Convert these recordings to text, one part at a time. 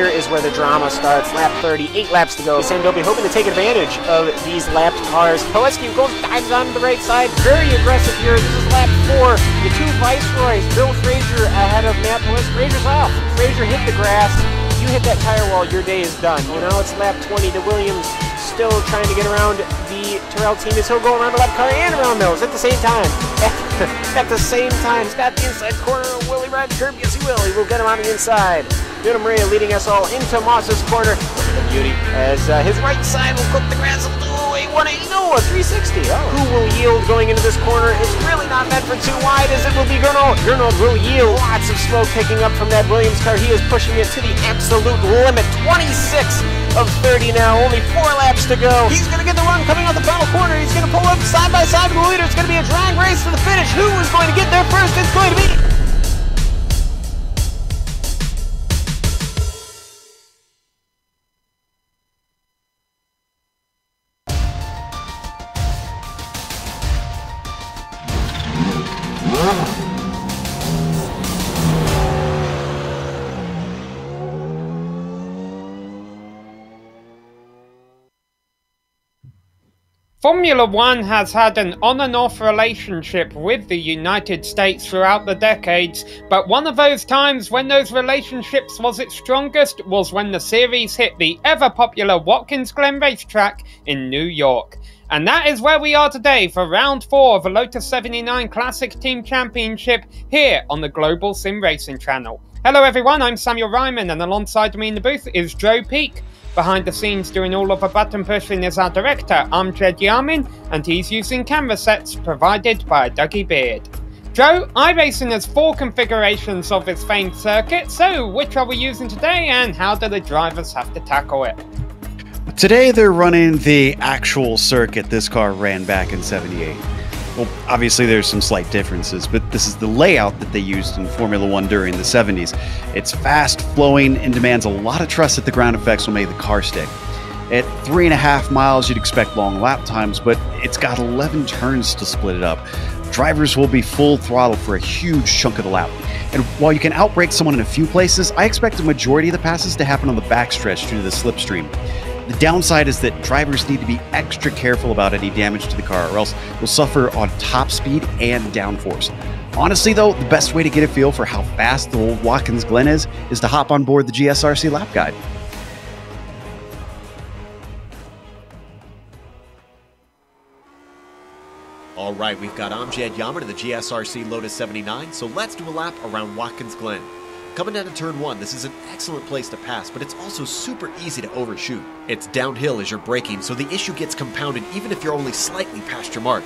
here is where the drama starts. Lap 30, 8 laps to go. Sandobi hoping to take advantage of these lapped cars. Pileski goes, dives on the right side. Very aggressive here. This is lap 4. The two Viceroys, Bill Frazier ahead of Matt Pileski. Frazier's off. Frazier hit the grass. You hit that tire wall, your day is done. Well, now it's lap 20. The Williams still trying to get around the Terrell team as he'll go around the left car and around those at the same time. At the same time, he's got the inside corner. Will he ride the curb? Yes, he will. He will get him on the inside. Vito Maria leading us all into Moss's corner. Look at the beauty as his right side will cook the grass a little. A 180, no, a 360. Oh. Who will yield going into this corner? It's really not meant for too wide as it will be Gernald. Gernald will yield. Lots of smoke picking up from that Williams car. He is pushing it to the absolute limit. 26 of 30 now. Only 4 laps to go. He's going to get the run coming out the final corner. He's going to pull up side by side with the leader. It's going to be a drag race to the finish. Who is going to get there first? It's going to be... Formula One has had an on and off relationship with the United States throughout the decades, but one of those times when those relationships was its strongest was when the series hit the ever-popular Watkins Glen racetrack in New York. And that is where we are today for round 4 of the Lotus 79 Classic Team Championship here on the Global SimRacing Channel. Hello everyone, I'm Samuel Ryman, and alongside me in the booth is Joe Peak. Behind the scenes doing all of the button pushing is our director, Amjad Yamin, and he's using camera sets provided by Dougie Beard. Joe, iRacing has 4 configurations of this famed circuit, so which are we using today and how do the drivers have to tackle it? Today they're running the actual circuit this car ran back in '78. Well, obviously there's some slight differences, but this is the layout that they used in Formula One during the '70s. It's fast, flowing, and demands a lot of trust that the ground effects will make the car stick. At 3.5 miles, you'd expect long lap times, but it's got 11 turns to split it up. Drivers will be full throttle for a huge chunk of the lap. And while you can outbrake someone in a few places, I expect the majority of the passes to happen on the backstretch due to the slipstream. The downside is that drivers need to be extra careful about any damage to the car, or else you'll suffer on top speed and downforce. Honestly though, the best way to get a feel for how fast the old Watkins Glen is to hop on board the GSRC lap guide. Alright, we've got Amjad Yamin in the GSRC Lotus 79, so let's do a lap around Watkins Glen. Coming down to turn 1, this is an excellent place to pass, but it's also super easy to overshoot. It's downhill as you're braking, so the issue gets compounded even if you're only slightly past your mark.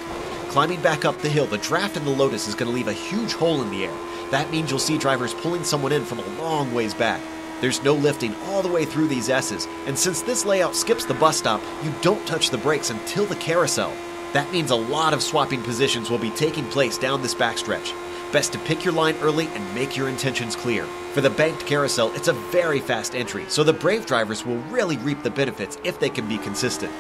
Climbing back up the hill, the draft in the Lotus is going to leave a huge hole in the air. That means you'll see drivers pulling someone in from a long ways back. There's no lifting all the way through these S's, and since this layout skips the bus stop, you don't touch the brakes until the carousel. That means a lot of swapping positions will be taking place down this backstretch. Best to pick your line early and make your intentions clear. For the banked carousel, it's a very fast entry, so the brave drivers will really reap the benefits if they can be consistent.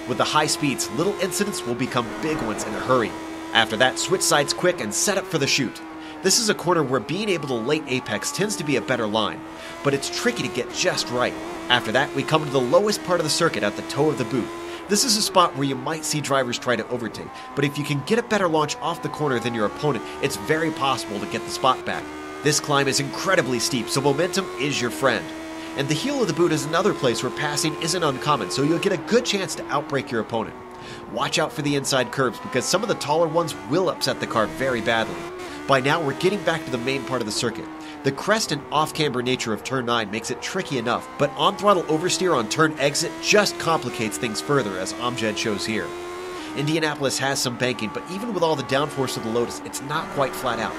With the high speeds, little incidents will become big ones in a hurry. After that, switch sides quick and set up for the chute. This is a corner where being able to late apex tends to be a better line, but it's tricky to get just right. After that, we come to the lowest part of the circuit at the toe of the boot. This is a spot where you might see drivers try to overtake, but if you can get a better launch off the corner than your opponent, it's very possible to get the spot back. This climb is incredibly steep, so momentum is your friend. And the heel of the boot is another place where passing isn't uncommon, so you'll get a good chance to outbrake your opponent. Watch out for the inside curbs, because some of the taller ones will upset the car very badly. By now, we're getting back to the main part of the circuit. The crest and off-camber nature of turn 9 makes it tricky enough, but on-throttle oversteer on turn exit just complicates things further, as Amjad shows here. Indianapolis has some banking, but even with all the downforce of the Lotus, it's not quite flat out.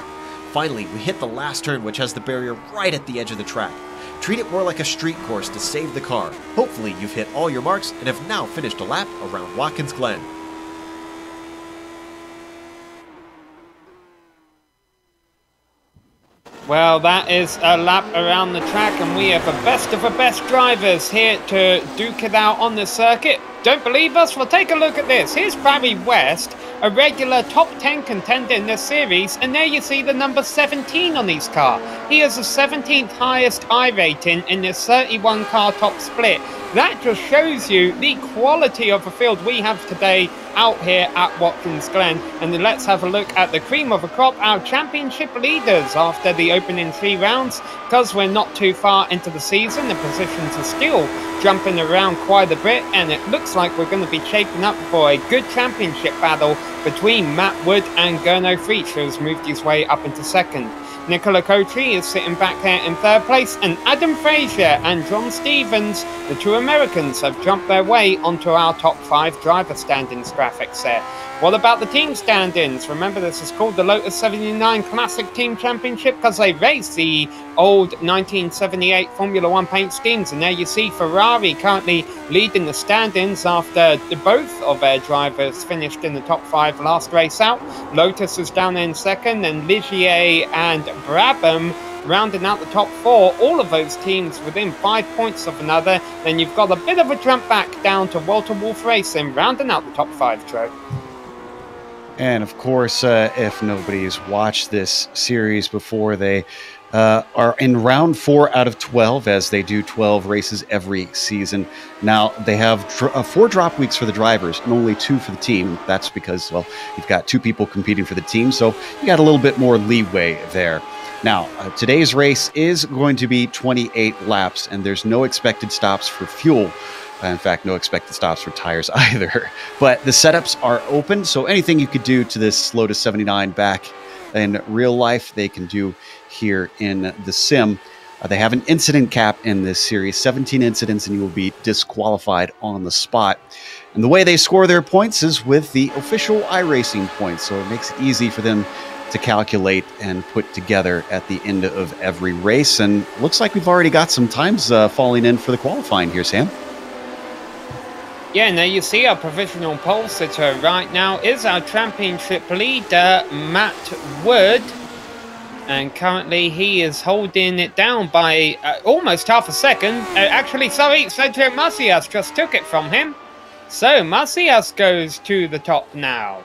Finally, we hit the last turn, which has the barrier right at the edge of the track. Treat it more like a street course to save the car. Hopefully, you've hit all your marks and have now finished a lap around Watkins Glen. Well, that is a lap around the track, and we have the best of the best drivers here to duke it out on the circuit. Don't believe us? Well, take a look at this. Here's Barry West, a regular top 10 contender in this series, and there you see the number 17 on his car. He has the 17th highest I rating in this 31 car top split. That just shows you the quality of the field we have today out here at Watkins Glen. And then let's have a look at the cream of the crop, our championship leaders after the opening 3 rounds. Because we're not too far into the season, the positions are still jumping around quite a bit, and it looks like we're going to be shaping up for a good championship battle between Matt Wood and Gurno Freach, who's moved his way up into second. Nicola Cotree is sitting back there in 3rd place, and Adam Frazier and John Stevens, the 2 Americans, have jumped their way onto our top 5 driver standings graphics there. What about the team standings? Remember, this is called the Lotus 79 Classic Team Championship because they race the old 1978 Formula 1 paint schemes. And there you see Ferrari currently leading the standings after both of their drivers finished in the top 5 last race out. Lotus is down in 2nd, and Ligier and Brabham rounding out the top 4, all of those teams within 5 points of another. Then you've got a bit of a jump back down to Walter Wolf Racing, rounding out the top 5, Joe. And of course, if nobody's watched this series before, they are in round 4 out of 12, as they do 12 races every season. Now, they have 4 drop weeks for the drivers and only 2 for the team. That's because, well, you've got 2 people competing for the team, so you got a little bit more leeway there. Now, today's race is going to be 28 laps, and there's no expected stops for fuel. In fact, no expected stops for tires either. But the setups are open, so anything you could do to this Lotus 79 back in real life, they can do here in the sim. They have an incident cap in this series, 17 incidents, and you will be disqualified on the spot. And the way they score their points is with the official iRacing points, so it makes it easy for them to calculate and put together at the end of every race. And looks like we've already got some times falling in for the qualifying here, Sam. Yeah, now you see our provisional pole sitter right now is our championship leader, Matt Wood. And currently he is holding it down by almost half a second. Actually, sorry, Sergio Macias just took it from him. So Macias goes to the top now.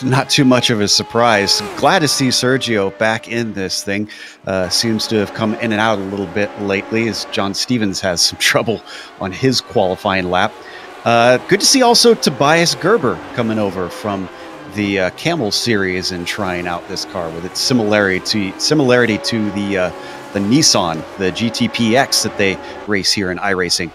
Not too much of a surprise. Glad to see Sergio back in this thing. Seems to have come in and out a little bit lately, as John Stevens has some trouble on his qualifying lap. Good to see also Tobias Gerber coming over from the Camel series and trying out this car with its similarity to the Nissan, the GTPX that they race here in iRacing.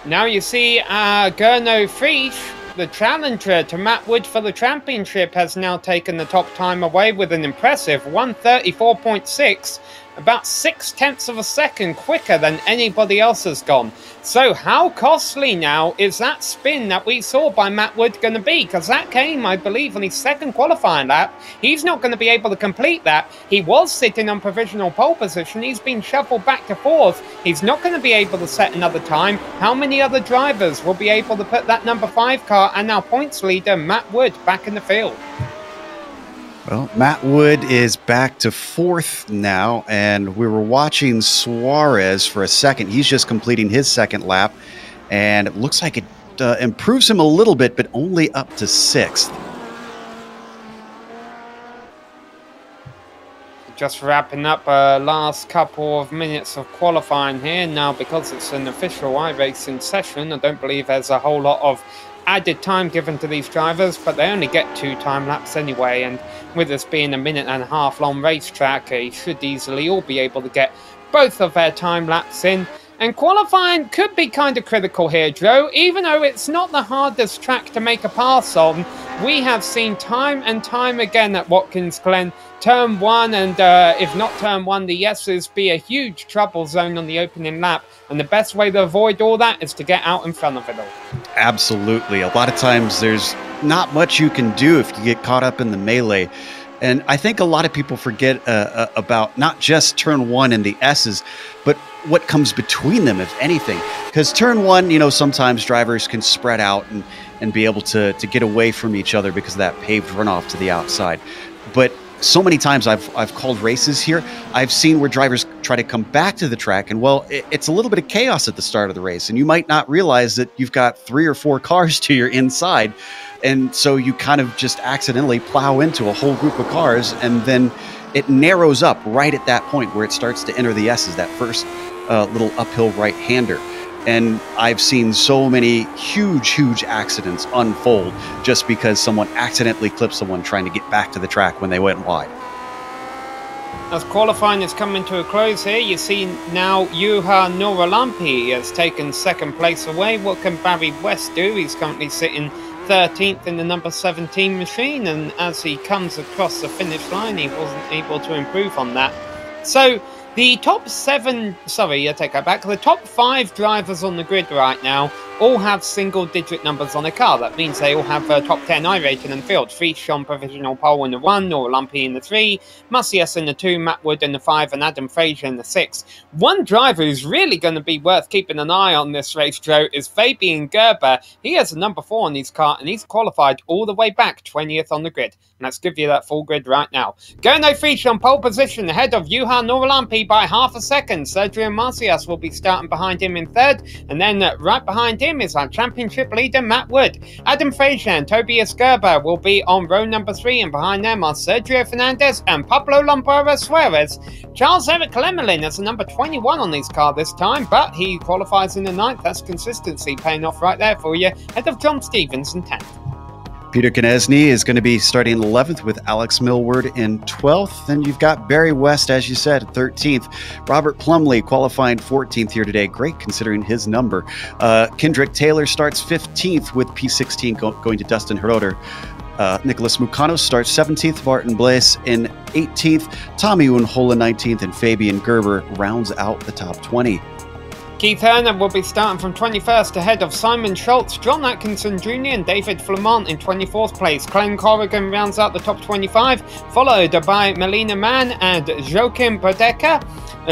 Now you see Gurno Freach, the challenger to Matt Wood for the championship, has now taken the top time away with an impressive 1:34.6, about 0.6 of a second quicker than anybody else has gone. So how costly now is that spin that we saw by Matt Wood going to be? Because that came, I believe, on his 2nd qualifying lap. He's not going to be able to complete that. He was sitting on provisional pole position. He's been shuffled back to 4th. He's not going to be able to set another time. How many other drivers will be able to put that number 5 car and now points leader Matt Wood back in the field? Well, Matt Wood is back to 4th now, and we were watching Suarez for a second. He's just completing his 2nd lap, and it looks like it improves him a little bit, but only up to 6th. Just wrapping up last couple of minutes of qualifying here. Now, because it's an official iRacing session, I don't believe there's a whole lot of added time given to these drivers, but they only get 2 time laps anyway, and with this being a 1.5-minute long racetrack, they should easily all be able to get both of their time laps in. And qualifying could be kind of critical here, Joe. Even though it's not the hardest track to make a pass on, we have seen time and time again at Watkins Glen, turn 1 and if not turn 1, the yeses be a huge trouble zone on the opening lap. And the best way to avoid all that is to get out in front of it all. Absolutely. A lot of times there's not much you can do if you get caught up in the melee. And I think a lot of people forget about not just turn 1 and the S's, but what comes between them, if anything. Because turn 1, you know, sometimes drivers can spread out and be able to get away from each other because of that paved runoff to the outside. But so many times I've called races here, I've seen where drivers try to come back to the track. And well, it's a little bit of chaos at the start of the race, and you might not realize that you've got 3 or 4 cars to your inside. And so you kind of just accidentally plow into a whole group of cars, and then it narrows up right at that point where it starts to enter the S's, that first little uphill right-hander. And I've seen so many huge accidents unfold just because someone accidentally clipped someone trying to get back to the track when they went wide. As qualifying is coming to a close here, you see now Juha Nuolampi has taken second place away. What can Barry West do? He's currently sitting 13th in the number 17 machine, and as he comes across the finish line, he wasn't able to improve on that. So the top 7, sorry, I take that back. The top 5 drivers on the grid right now all have single-digit numbers on their car. That means they all have top 10 iRating in the field. Friesch on provisional pole in the 1, Nuolampi in the 3, Macias in the 2, Matt Wood in the 5, and Adam Fraser in the 6. One driver who's really going to be worth keeping an eye on this race, Joe, is Fabian Gerber. He has a number 4 on his car, and he's qualified all the way back 20th on the grid. And let's give you that full grid right now. Gernot Friesch on pole position ahead of Juha Nuolampi by half a second. Sergio Macias will be starting behind him in 3rd, and then right behind him is our championship leader Matt Wood. Adam Fraser and Tobias Gerber will be on row number 3, and behind them are Sergio Fernandez and Pablo Lombora Suarez. Charles-Eric Lemelin has a number 21 on his car this time, but he qualifies in the 9th. That's consistency paying off right there for you, ahead of John Stevens in 10th. Peter Konieczny is going to be starting 11th with Alex Millward in 12th. Then you've got Barry West, as you said, 13th. Robert Plumley qualifying 14th here today. Great considering his number. Kendrick Taylor starts 15th with P16 going to Dustin Herroder. Nicholas Mukano starts 17th, Martin Blaise in 18th, Tommy Unhola 19th, and Fabian Gerber rounds out the top 20. Keith Herner will be starting from 21st ahead of Simon Schultz, John Atkinson Jr. and David Flamont in 24th place. Glenn Corrigan rounds out the top 25, followed by Melina Mann and Joachim Bodecker.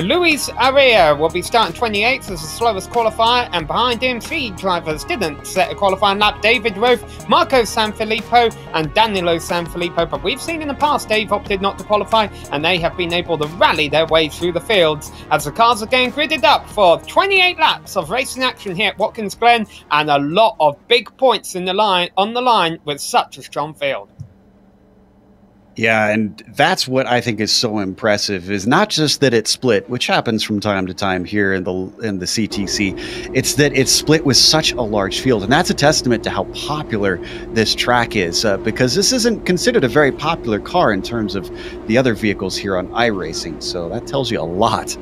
Luis Area will be starting 28th as the slowest qualifier, and behind him 3 drivers didn't set a qualifying lap: David Roth, Marco Sanfilippo and Danilo Sanfilippo. But we've seen in the past they've opted not to qualify, and they have been able to rally their way through the fields as the cars are getting gridded up for 28 laps of racing action here at Watkins Glen, and a lot of big points in the line on the line with such a strong field. Yeah, and that's what I think is so impressive, is not just that it's split, which happens from time to time here in the CTC. It's that it's split with such a large field, and that's a testament to how popular this track is, because this isn't considered a very popular car in terms of the other vehicles here on iRacing, so that tells you a lot.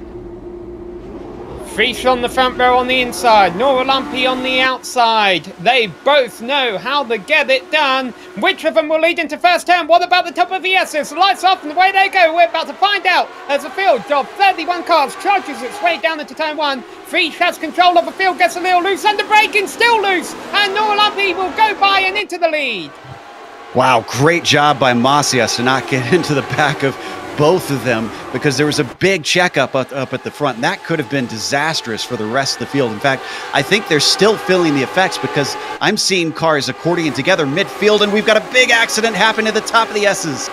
Friesch on the front row on the inside, Nuolampi on the outside. They both know how to get it done. Which of them will lead into first turn? What about the top of the S's? Lights off and away they go. We're about to find out as the field of 31 cars charges its way down into turn 1. Friesch has control of the field, gets a little loose, under braking, still loose, and Nuolampi will go by and into the lead. Wow, great job by Macias to not get into the back of both of them, because there was a big checkup up at the front, and that could have been disastrous for the rest of the field. In fact, I think they're still feeling the effects, because I'm seeing cars accordioning together midfield, and we've got a big accident happening at the top of the S's.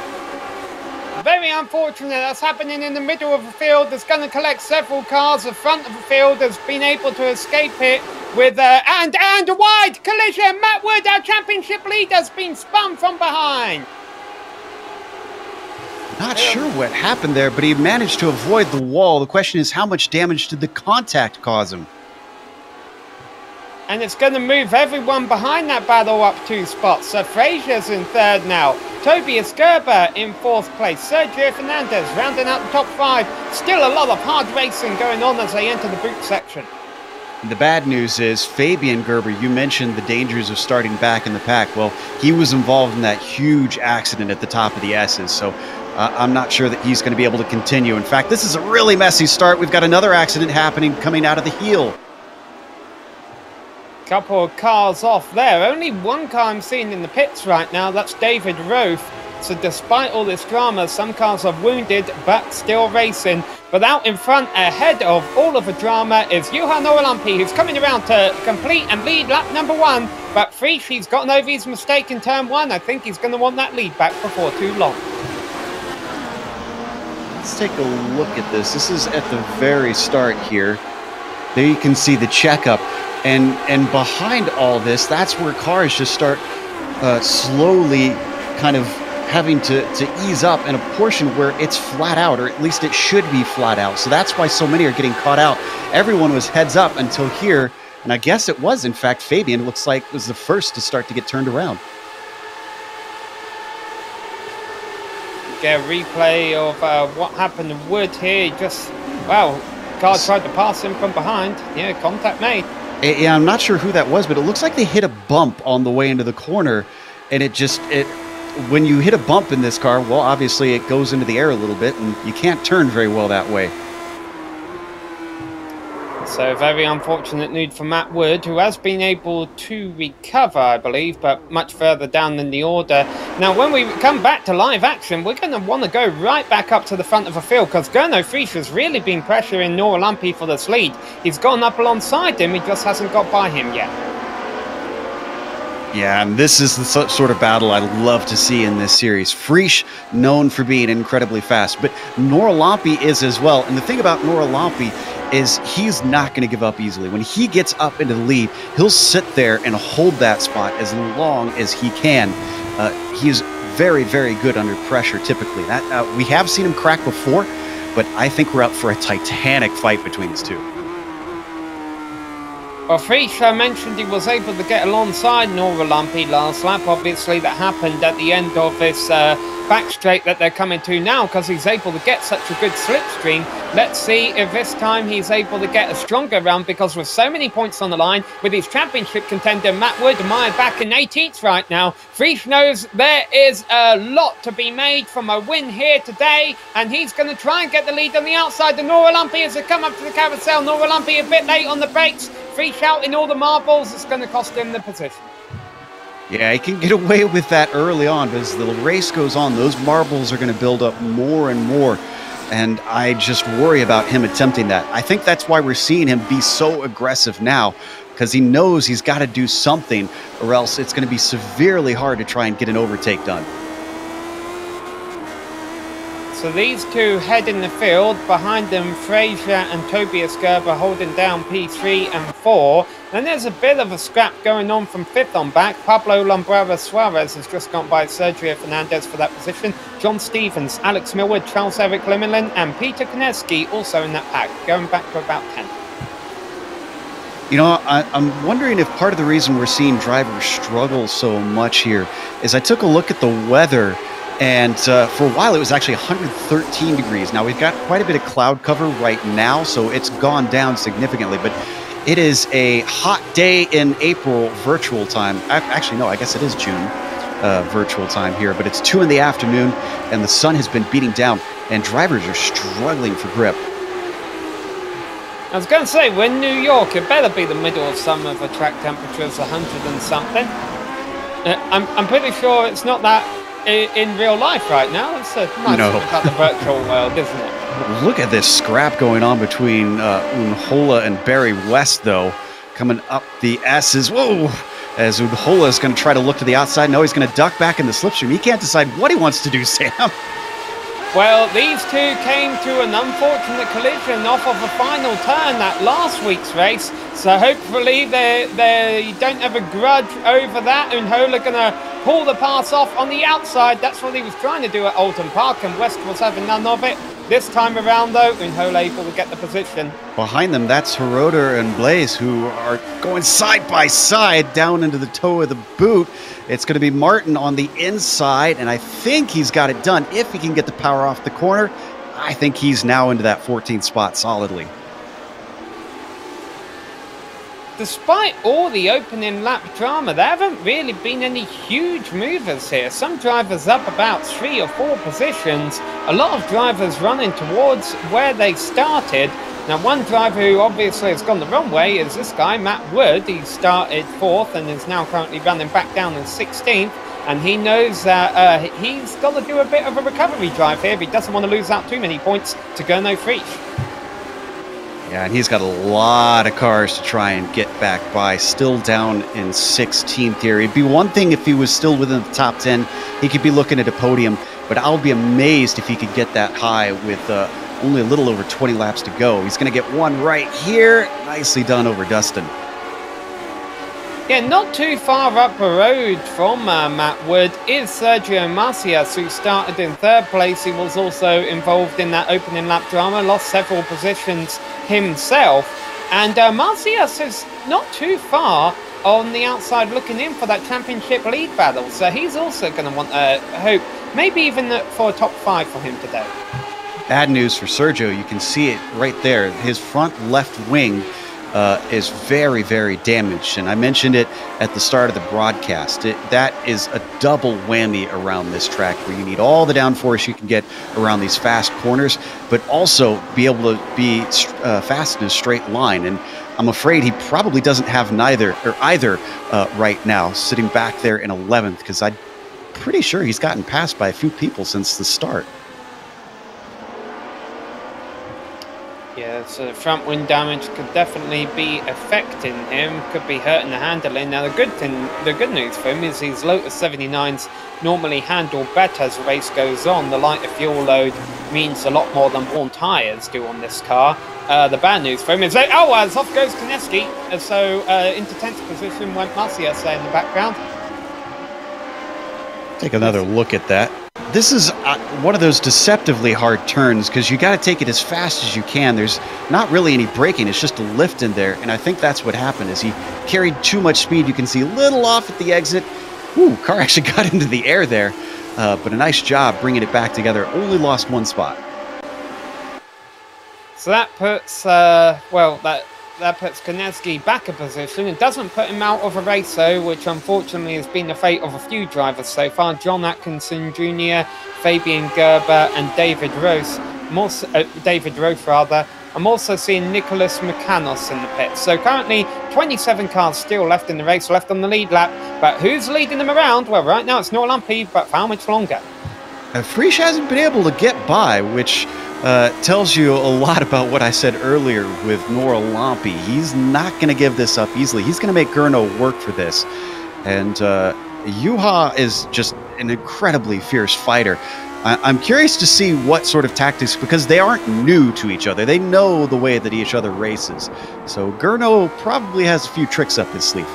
Very unfortunate. That's happening in the middle of the field. It's going to collect several cars. The front of the field has been able to escape it with and a wide collision. Matt Wood, our championship leader, has been spun from behind. Not sure what happened there, but he managed to avoid the wall. The question is, how much damage did the contact cause him? And it's going to move everyone behind that battle up 2 spots. So Fraser's in 3rd now. Tobias Gerber in 4th place. Sergio Fernandez rounding out the top 5. Still a lot of hard racing going on as they enter the boot section. The bad news is Fabian Gerber, you mentioned the dangers of starting back in the pack. Well, he was involved in that huge accident at the top of the S's, so I'm not sure that he's going to be able to continue. In fact, this is a really messy start. We've got another accident happening coming out of the heel. Couple of cars off there. Only one car I'm seeing in the pits right now. That's David Roth. So despite all this drama, some cars are wounded but still racing. But out in front, ahead of all of the drama, is Juha Nuolampi, who's coming around to complete and lead lap number 1. But Friesch, he's gotten over his mistake in turn 1. I think he's going to want that lead back before too long. let's take a look at this. This is at the very start here. There you can see the checkup. And behind all this, that's where cars just start slowly kind of having to ease up in a portion where it's flat out, or at least it should be flat out. So that's why so many are getting caught out. Everyone was heads up until here, and I guess it was, in fact, Fabian, looks like, was the first to start to get turned around. Get a replay of what happened to Wood here. Just, wow, car tried to pass him from behind. Yeah, contact made. Yeah, I'm not sure who that was, but it looks like they hit a bump on the way into the corner, and when you hit a bump in this car, well, obviously it goes into the air a little bit, and you can't turn very well that way. So very unfortunate news for Matt Wood, who has been able to recover, I believe, but much further down in the order. Now, when we come back to live action, we're going to want to go right back up to the front of the field, because Gernot Frisch has really been pressuring Noah Lumpy for this lead. He's gone up alongside him, he just hasn't got by him yet. Yeah, and this is the sort of battle I love to see in this series. Frisch, known for being incredibly fast, but Noah Lumpy is as well. And the thing about Noah Lumpy is he's not going to give up easily. When he gets up into the lead, he'll sit there and hold that spot as long as he can. He's very, very good under pressure, typically. We have seen him crack before, but I think we're up for a titanic fight between these two. Well, Frisch, I mentioned he was able to get alongside Noah Lumpy last lap. Obviously, that happened at the end of this back straight that they're coming to now, because he's able to get such a good slipstream. Let's see if this time he's able to get a stronger run, because with so many points on the line, with his championship contender Matt Wood back in 18th right now, Frisch knows there is a lot to be made from a win here today, and he's going to try and get the lead on the outside. The Noah Lumpy as they come up to the carousel. Noah Lumpy a bit late on the brakes. Frisch out in all the marbles. It's going to cost him the position. Yeah, he can get away with that early on, but as the race goes on, those marbles are going to build up more and more, and I just worry about him attempting that. I think that's why we're seeing him be so aggressive now, because he knows he's got to do something, or else it's going to be severely hard to try and get an overtake done. So these two head in the field. Behind them, Fraser and Tobias Gerber holding down P3 and 4. Then there's a bit of a scrap going on from 5th on back. Pablo Lombrera Suarez has just gone by Sergio Fernandez for that position. John Stevens, Alex Millward, Charles-Eric Limelin, and Peter Koneski also in that pack, going back to about 10. You know, I'm wondering if part of the reason we're seeing drivers struggle so much here is I took a look at the weather. And for a while, it was actually 113 degrees. Now, we've got quite a bit of cloud cover right now, so it's gone down significantly. But it is a hot day in April virtual time. Actually, no, I guess it is June virtual time here. But it's 2 in the afternoon, and the sun has been beating down, and drivers are struggling for grip. I was going to say, we're in New York. It better be the middle of summer if the track temperature is 100 and something. I'm pretty sure it's not that in real life right now. It's nice about the virtual world, isn't it? Look at this scrap going on between Unhola and Barry West, though, coming up the S's. Whoa! As Unhola is going to try to look to the outside. No, he's going to duck back in the slipstream. He can't decide what he wants to do, Sam. Well, these two came to an unfortunate collision off of a final turn at last week's race, so hopefully they don't have a grudge over that. Unhola going to pull the pass off on the outside. That's what he was trying to do at Alton Park, and West was having none of it. This time around, though, Unhola able to get the position. Behind them, that's Heroder and Blaze, who are going side by side down into the toe of the boot. It's going to be Martin on the inside, and I think he's got it done. If he can get the power off the corner, I think he's now into that 14th spot solidly. Despite all the opening lap drama, there haven't really been any huge movers here. Some drivers up about 3 or 4 positions. A lot of drivers running towards where they started. Now, one driver who obviously has gone the wrong way is this guy, Matt Wood. He started 4th and is now currently running back down in 16th. And he knows that he's got to do a bit of a recovery drive here if he doesn't want to lose out too many points to Gernot Frisch. Yeah, and he's got a lot of cars to try and get back by. Still down in 16th here. It'd be one thing if he was still within the top 10. He could be looking at a podium. but I'll be amazed if he could get that high with only a little over 20 laps to go. He's going to get one right here. Nicely done over Dustin. Yeah, not too far up the road from Matt Wood is Sergio Macias, who started in 3rd place. He was also involved in that opening lap drama, lost several positions himself. And Macias is not too far on the outside looking in for that championship lead battle. So he's also going to want to hope, maybe even for a top 5 for him today. Bad news for Sergio. You can see it right there. His front left wing is very, very damaged. And I mentioned it at the start of the broadcast. That is a double whammy around this track, where you need all the downforce you can get around these fast corners, but also be able to be fast in a straight line. And I'm afraid he probably doesn't have either right now, sitting back there in 11th, because I'm pretty sure he's gotten passed by a few people since the start. Yeah, so front wing damage could definitely be affecting him, could be hurting the handling. Now the good news for him is his Lotus 79s normally handle better as the race goes on. The lighter fuel load means a lot more than worn tyres do on this car. The bad news for him is that, as off goes Koneski, so into 10th position went Macias in the background. Take another look at that. This is one of those deceptively hard turns, because you got to take it as fast as you can. There's not really any braking. It's just a lift in there. And I think that's what happened, is he carried too much speed. You can see a little off at the exit. Ooh, car actually got into the air there. But a nice job bringing it back together. Only lost one spot. So that puts, that puts Koneski back a position. It doesn't put him out of a race, though, which unfortunately has been the fate of a few drivers so far. John Atkinson Jr., Fabian Gerber, and David Roth. I'm also seeing Nicholas Mekanos in the pits. So currently, 27 cars still left in the race, left on the lead lap. But who's leading them around? Well, right now it's Noah Lumpy, but for how much longer? Prix hasn't been able to get by, which tells you a lot about what I said earlier with Nora Lumpy. He's not going to give this up easily. He's going to make Gurno work for this. And Juha is just an incredibly fierce fighter. I'm curious to see what sort of tactics, because they aren't new to each other. They know the way that each other races. So Gurno probably has a few tricks up his sleeve.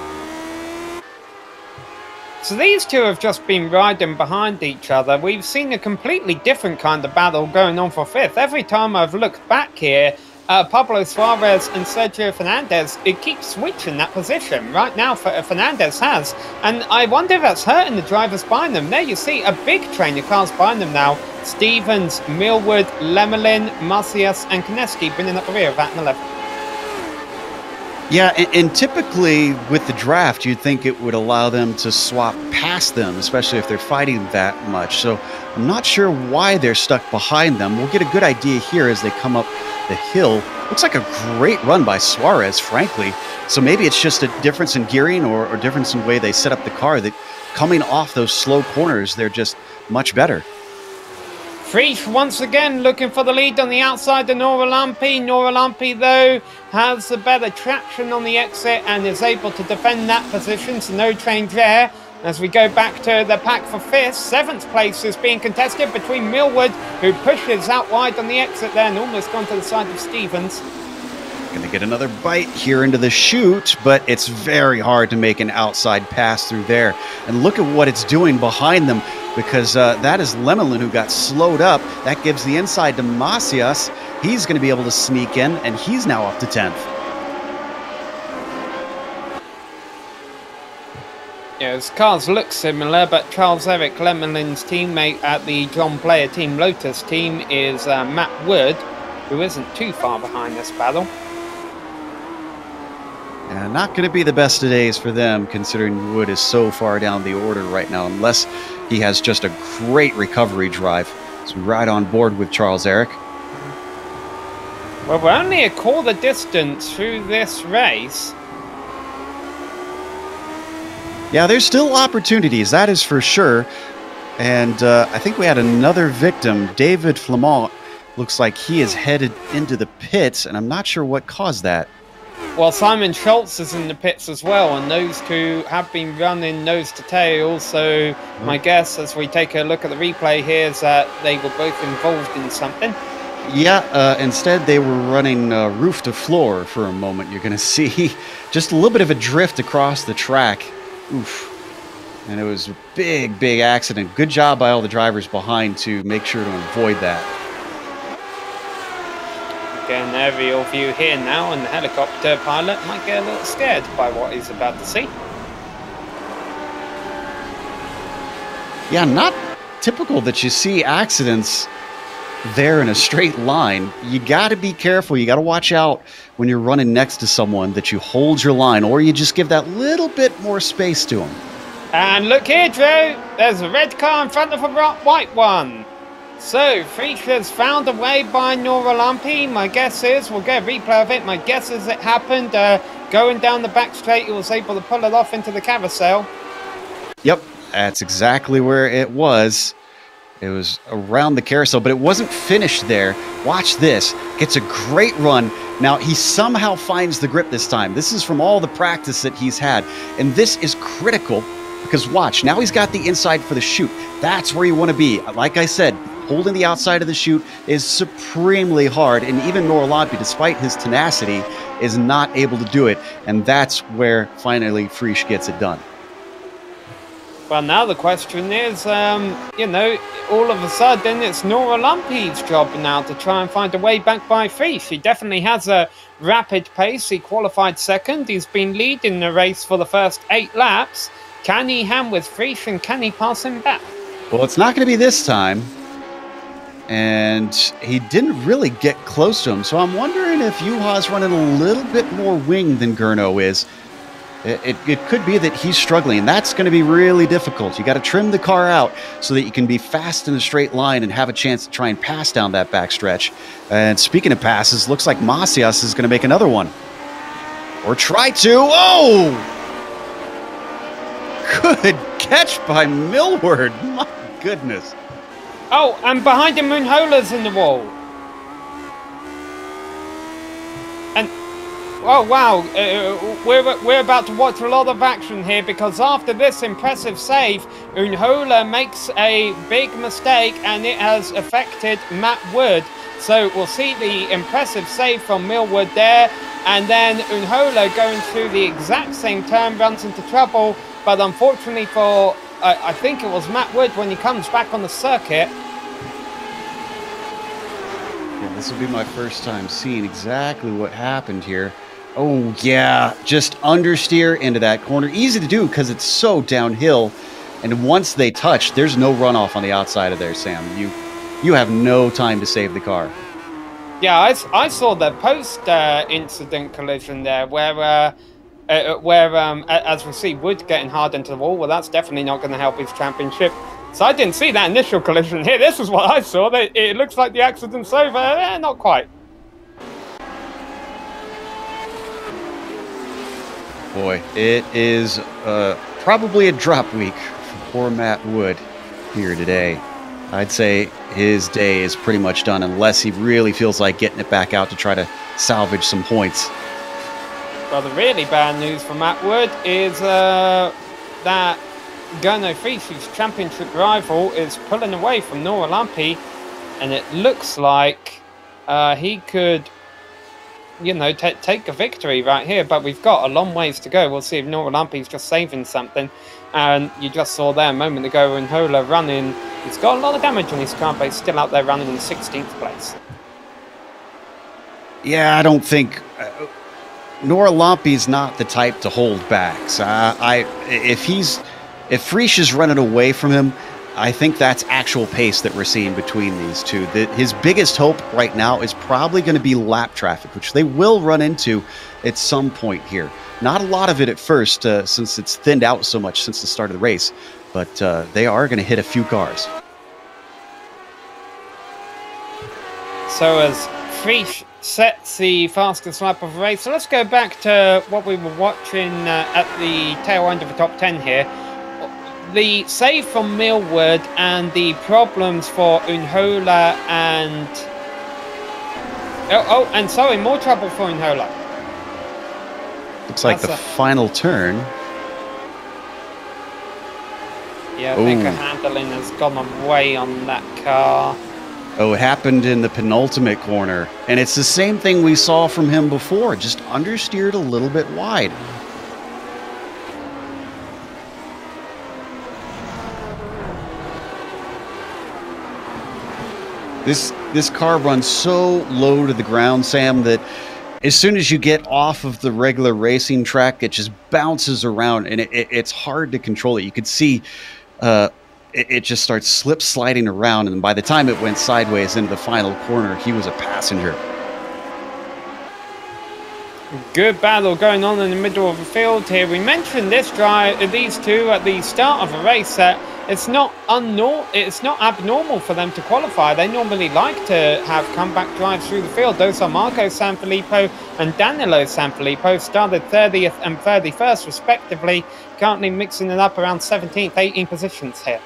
So these two have just been riding behind each other. We've seen a completely different kind of battle going on for 5th. Every time I've looked back here, Pablo Suarez and Sergio Fernandez, it keeps switching that position. Right now, Fernandez has. And I wonder if that's hurting the drivers behind them. There you see a big train of cars behind them now. Stevens, Millwood, Lemelin, Macias, and Koneski bringing up the rear of that in the left. Yeah, and typically with the draft, you'd think it would allow them to swap past them, especially if they're fighting that much. So I'm not sure why they're stuck behind them. We'll get a good idea here as they come up the hill. Looks like a great run by Suarez, frankly. So maybe it's just a difference in gearing or difference in the way they set up the car, that coming off those slow corners, they're just much better. Prix once again looking for the lead on the outside of Nora Lumpy. Nora Lumpy, though, has a better traction on the exit and is able to defend that position, so no change there. As we go back to the pack for 5th, 7th place is being contested between Millwood, who pushes out wide on the exit there and almost gone to the side of Stevens. Going to get another bite here into the chute, but it's very hard to make an outside pass through there. And look at what it's doing behind them, because that is Lemelin who got slowed up. That gives the inside to Macias. He's going to be able to sneak in, and he's now up to 10th. Yeah, his cars look similar, but Charles-Eric Lemelin's teammate at the John Player Team Lotus team is Matt Wood, who isn't too far behind this battle. Not going to be the best of days for them, considering Wood is so far down the order right now, unless he has just a great recovery drive. So right on board with Charles-Eric. Well, we're only a quarter distance through this race. Yeah, there's still opportunities, that is for sure. And I think we had another victim, David Flamont. Looks like he is headed into the pits, and I'm not sure what caused that. Well, Simon Schultz is in the pits as well, and those two have been running nose to tail. So my guess, as we take a look at the replay here, is that they were both involved in something. Yeah, instead they were running roof to floor for a moment. You're going to see just a little bit of a drift across the track. Oof. And it was a big, big accident. Good job by all the drivers behind to make sure to avoid that. Getting an aerial view here now, and the helicopter pilot might get a little scared by what he's about to see. Yeah, not typical that you see accidents there in a straight line. You got to be careful. You got to watch out when you're running next to someone that you hold your line, or you just give that little bit more space to them. And look here, Drew. There's a red car in front of a white one. So, Freischer's found a way by Nora Lumpy. My guess is, we'll get a replay of it. My guess is it happened going down the back straight. He was able to pull it off into the carousel. Yep, that's exactly where it was. It was around the carousel, but it wasn't finished there. Watch this. Gets a great run. Now, he somehow finds the grip this time. This is from all the practice that he's had. And this is critical because watch, now he's got the inside for the chute. That's where you want to be. Like I said, holding the outside of the chute is supremely hard, and even Nora Lumpy, despite his tenacity, is not able to do it, and that's where finally Freisch gets it done. Well, now the question is, you know, all of a sudden it's Nora Lumpy's job now to try and find a way back by Freisch. He definitely has a rapid pace. He qualified second. He's been leading the race for the first 8 laps. Can he hang with Freisch, and can he pass him back? Well, it's not going to be this time. And he didn't really get close to him. So I'm wondering if Juha's running a little bit more wing than Gurno is. It could be that he's struggling, and that's going to be really difficult. You got to trim the car out so that you can be fast in a straight line and have a chance to try and pass down that backstretch. And speaking of passes, looks like Macias is going to make another one. Or try to. Oh! Good catch by Millward. My goodness. Oh, and behind him, Unhola's in the wall. And, oh wow, we're about to watch a lot of action here, because after this impressive save, Unhola makes a big mistake, and it has affected Matt Wood. So we'll see the impressive save from Millward there, and then Unhola going through the exact same turn runs into trouble, but unfortunately for I think it was Matt Wood, when he comes back on the circuit. Yeah, this will be my first time seeing exactly what happened here. Oh, yeah, just understeer into that corner. Easy to do because it's so downhill. And once they touch, there's no runoff on the outside of there, Sam. You have no time to save the car. Yeah, I saw the post-incident collision there where as we see Wood getting hard into the wall. Well, that's definitely not going to help his championship. So I didn't see that initial collision here. This is what I saw. It looks like the accident's over. Not quite. Boy, it is probably a drop week for poor Matt Wood here today. I'd say his day is pretty much done unless he really feels like getting it back out to try to salvage some points. Well, the really bad news for Matt Wood is that Gurno Freisch's championship rival is pulling away from Nora Lumpy, and it looks like he could, you know, take a victory right here, but we've got a long ways to go. We'll see if Nora Lumpy's just saving something. And you just saw there a moment ago Unhola running. He's got a lot of damage on his car, but he's still out there running in 16th place. Yeah, I don't think Nora Lumpy's not the type to hold back. So if Freisch is running away from him, I think that's actual pace that we're seeing between these two. His biggest hope right now is probably going to be lap traffic, which they will run into at some point here. Not a lot of it at first, since it's thinned out so much since the start of the race, but they are going to hit a few cars. So as Freisch sets the fastest lap of the race, so let's go back to what we were watching at the tail end of the top 10 here. The save from Millward and the problems for Unhola and... Oh, and sorry, more trouble for Unhola. Looks like the final turn. Yeah, I think the handling has gone away on that car. Oh, it happened in the penultimate corner. And it's the same thing we saw from him before, just understeered a little bit wide. This car runs so low to the ground, Sam, that as soon as you get off of the regular racing track, it just bounces around, and it's hard to control it. You could see it just starts sliding around, and by the time it went sideways into the final corner, he was a passenger. Good battle going on in the middle of the field here. We mentioned these two at the start of a race that it's not abnormal for them to qualify. They normally like to have comeback drives through the field. Those are Marco Sanfilippo and Danilo Sanfilippo, started 30th and 31st respectively, currently mixing it up around 17th, 18 positions here.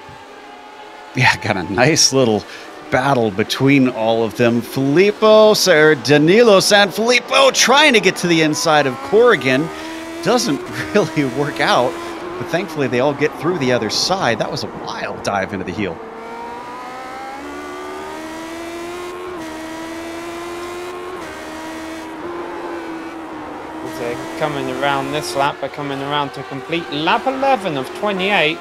Yeah, got a nice little battle between all of them. Danilo Sanfilippo trying to get to the inside of Corrigan. Doesn't really work out, but thankfully they all get through the other side. That was a wild dive into the heel. They're coming around this lap, they're coming around to complete lap 11 of 28.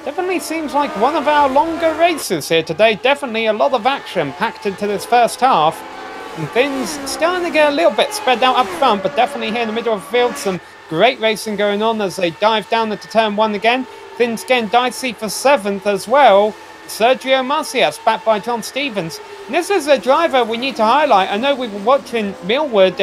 Definitely seems like one of our longer races here today. Definitely a lot of action packed into this first half. And things starting to get a little bit spread out up front, but definitely here in the middle of the field, some great racing going on as they dive down into turn 1 again. Things getting dicey for 7th as well. Sergio Macias, backed by John Stevens. And this is a driver we need to highlight. I know we were watching Millwood's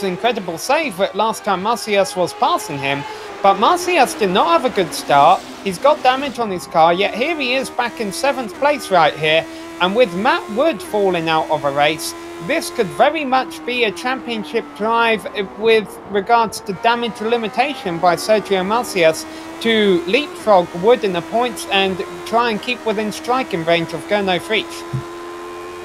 incredible save last time Macias was passing him. But Macias did not have a good start. He's got damage on his car, yet here he is back in 7th place right here. And with Matt Wood falling out of a race, this could very much be a championship drive with regards to damage limitation by Sergio Macias to leapfrog Wood in the points and try and keep within striking range of Gernot Frisch.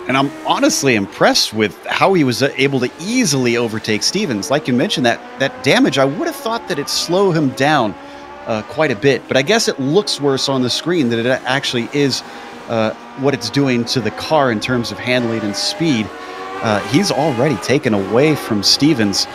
And I'm honestly impressed with how he was able to easily overtake Stevens. Like you mentioned, that damage, I would have thought that it'd slow him down quite a bit. But I guess it looks worse on the screen than it actually is what it's doing to the car in terms of handling and speed. He's already taken away from Stevens,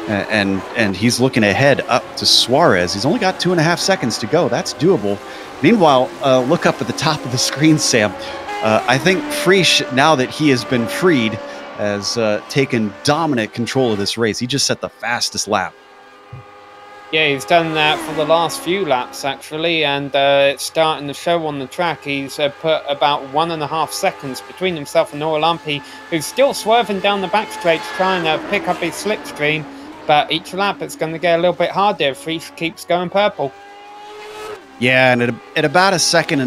and he's looking ahead up to Suarez. He's only got 2.5 seconds to go. That's doable. Meanwhile, look up at the top of the screen, Sam. I think Frisch, now that he has been freed, has taken dominant control of this race. He just set the fastest lap. Yeah, he's done that for the last few laps, actually, and it's starting to show on the track. He's put about 1.5 seconds between himself and Noah Lumpy, who's still swerving down the back straight, trying to pick up his slipstream. But each lap, it's going to get a little bit harder if Frisch keeps going purple. Yeah, and at about 1.5 seconds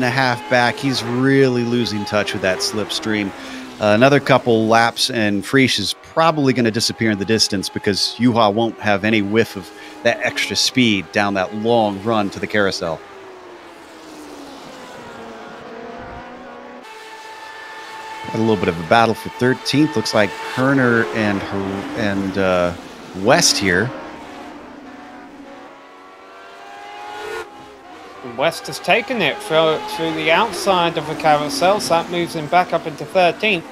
back, he's really losing touch with that slipstream. Another couple laps, and Frisch is probably going to disappear in the distance because Juha won't have any whiff of that extra speed down that long run to the carousel. Got a little bit of a battle for 13th. Looks like Herner and West here. West has taken it through the outside of the carousel, so that moves him back up into 13th.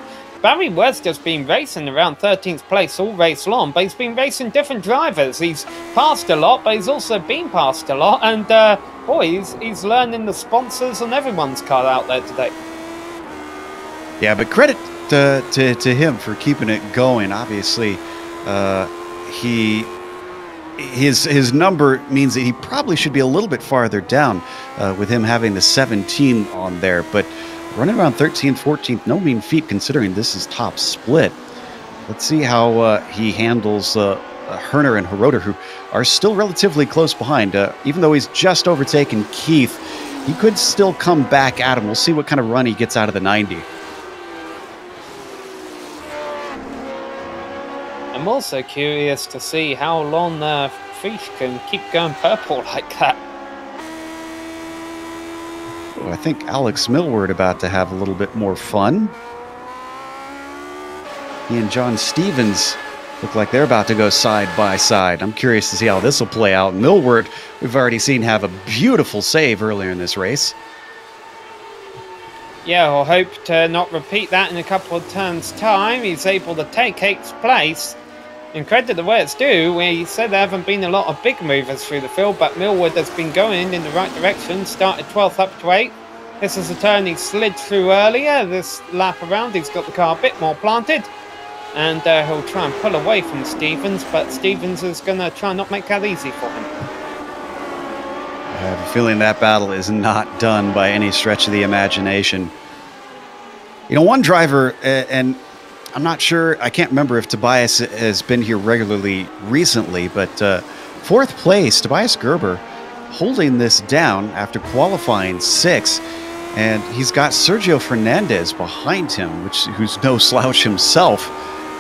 Barry West has been racing around 13th place all race long, but he's been racing different drivers. He's passed a lot, but he's also been passed a lot, and boy, he's learning the sponsors on everyone's car out there today. Yeah, but credit to him for keeping it going. Obviously, his number means that he probably should be a little bit farther down with him having the 17 on there, but running around 13th, 14th, no mean feat considering this is top split. Let's see how he handles Herner and Hiroda, who are still relatively close behind. Even though he's just overtaken Keith, he could still come back at him. We'll see what kind of run he gets out of the 90. I'm also curious to see how long Frisch can keep going purple like that. I think Alex Millward about to have a little bit more fun. He and John Stevens Look like they're about to go side by side. I'm curious to see how this will play out. Millward, we've already seen have a beautiful save earlier in this race. Yeah, we'll hope to not repeat that in a couple of turns' time. He's able to take 8th place. And credit the way it's due, where he said there haven't been a lot of big movers through the field, but Millward has been going in the right direction. Started 12th up to 8th. This is a turn he slid through earlier. This lap around, he's got the car a bit more planted. And he'll try and pull away from Stevens, but Stevens is going to try and not make that easy for him. I have a feeling that battle is not done by any stretch of the imagination. You know, one driver, and I'm not sure, I can't remember if Tobias has been here regularly recently, but 4th place, Tobias Gerber, holding this down after qualifying 6th. And he's got Sergio Fernandez behind him, who's no slouch himself.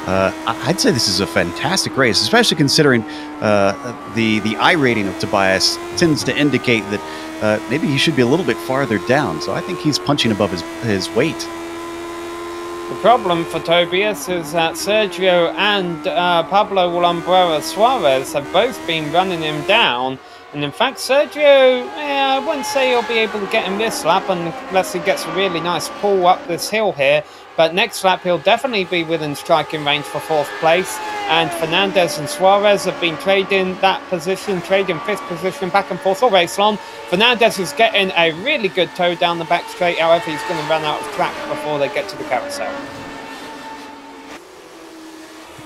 I'd say this is a fantastic race, especially considering the I rating of Tobias tends to indicate that maybe he should be a little bit farther down. So I think he's punching above his weight. The problem for Tobias is that Sergio and Pablo Lumbrera Suarez have both been running him down. And in fact, Sergio, I wouldn't say he'll be able to get him this lap unless he gets a really nice pull up this hill here. But next lap, he'll definitely be within striking range for 4th place. And Fernandez and Suarez have been trading that position, trading 5th position back and forth all race long. Fernandez is getting a really good tow down the back straight. However, he's going to run out of track before they get to the carousel.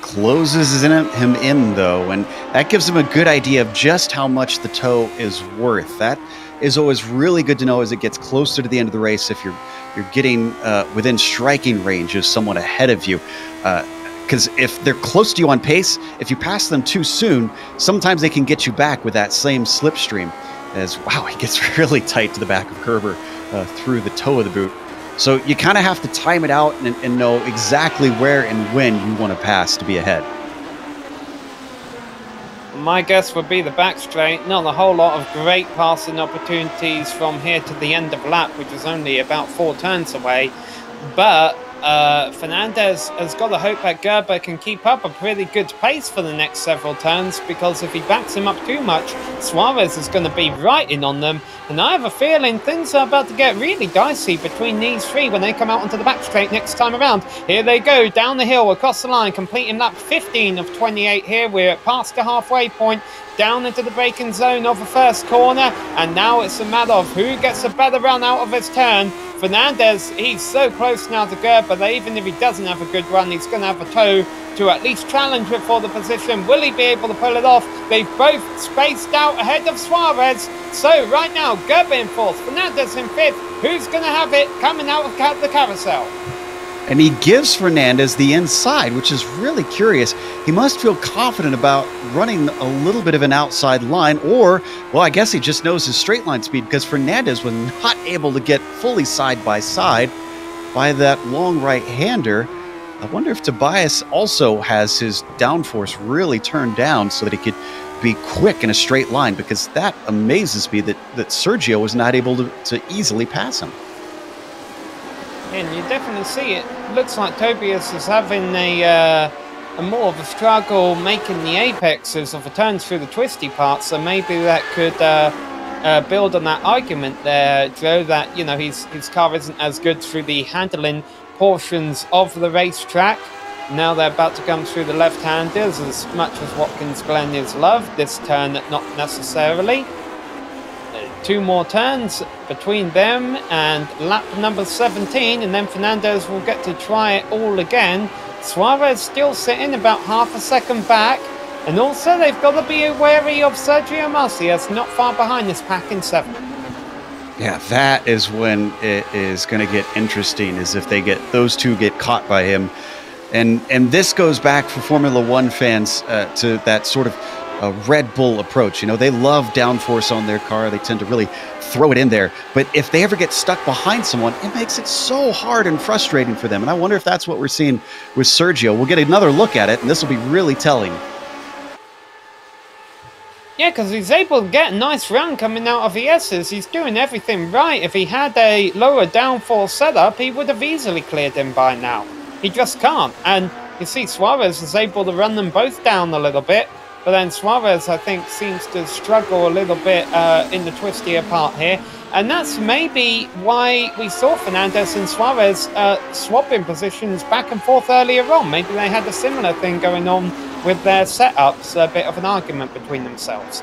Closes him in, though, and that gives him a good idea of just how much the tow is worth. That is always really good to know as it gets closer to the end of the race, if you're getting within striking range of someone ahead of you. Because if they're close to you on pace, if you pass them too soon, sometimes they can get you back with that same slipstream. As, wow, he gets really tight to the back of Gerber through the toe of the boot. So you kind of have to time it out and know exactly where and when you want to pass to be ahead. My guess would be the back straight. Not a whole lot of great passing opportunities from here to the end of lap, which is only about 4 turns away. But Fernandez has got to hope that Gerber can keep up a pretty good pace for the next several turns, because if he backs him up too much, Suarez is going to be right in on them. And I have a feeling things are about to get really dicey between these three when they come out onto the back straight next time around. Here they go, down the hill, across the line, completing lap 15 of 28 here. We're past the halfway point, down into the braking zone of the first corner, and now it's a matter of who gets a better run out of his turn. Fernandez, he's so close now to Gerber that even if he doesn't have a good run, he's going to have a tow to at least challenge it for the position. Will he be able to pull it off? They've both spaced out ahead of Suarez. So right now, Gerber in 4th, Fernandez in 5th. Who's going to have it coming out of the carousel? And he gives Fernandez the inside, which is really curious. He must feel confident about running a little bit of an outside line, or, well, I guess he just knows his straight line speed, because Fernandez was not able to get fully side by side by that long right-hander. I wonder if Tobias also has his downforce really turned down so that he could be quick in a straight line, because that amazes me that Sergio was not able to easily pass him. And you definitely see it. Looks like Tobias is having a more of a struggle making the apexes of the turns through the twisty parts. So maybe that could build on that argument there, Joe, that, you know, his car isn't as good through the handling portions of the racetrack. Now they're about to come through the left-handers, as much as Watkins Glen is loved. This turn, not necessarily. 2 more turns between them and lap number 17, and then Fernandez will get to try it all again. Suarez still sitting about half a second back, and also they've got to be wary of Sergio Marcias, not far behind this pack in 7th. Yeah, that is when it is going to get interesting, is if those two get caught by him. And this goes back for Formula One fans to that sort of a Red Bull approach. You know, they love downforce on their car. They tend to really throw it in there. But if they ever get stuck behind someone, it makes it so hard and frustrating for them. And I wonder if that's what we're seeing with Sergio. We'll get another look at it, and this will be really telling. Yeah, because he's able to get a nice run coming out of the S's. He's doing everything right. If he had a lower downforce setup, he would have easily cleared him by now. He just can't. And You see Suarez is able to run them both down a little bit, but then Suarez, I think, seems to struggle a little bit in the twistier part here. And that's maybe why we saw Fernandez and Suarez swapping positions back and forth earlier on. Maybe they had a similar thing going on with their setups, a bit of an argument between themselves.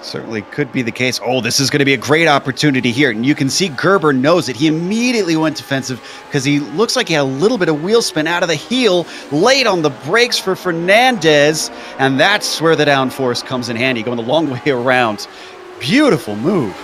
Certainly could be the case. Oh, this is going to be a great opportunity here. And you can see Gerber knows it. He immediately went defensive because he looks like he had a little bit of wheel spin out of the heel, late on the brakes for Fernandez. And that's where the downforce comes in handy, going the long way around. Beautiful move.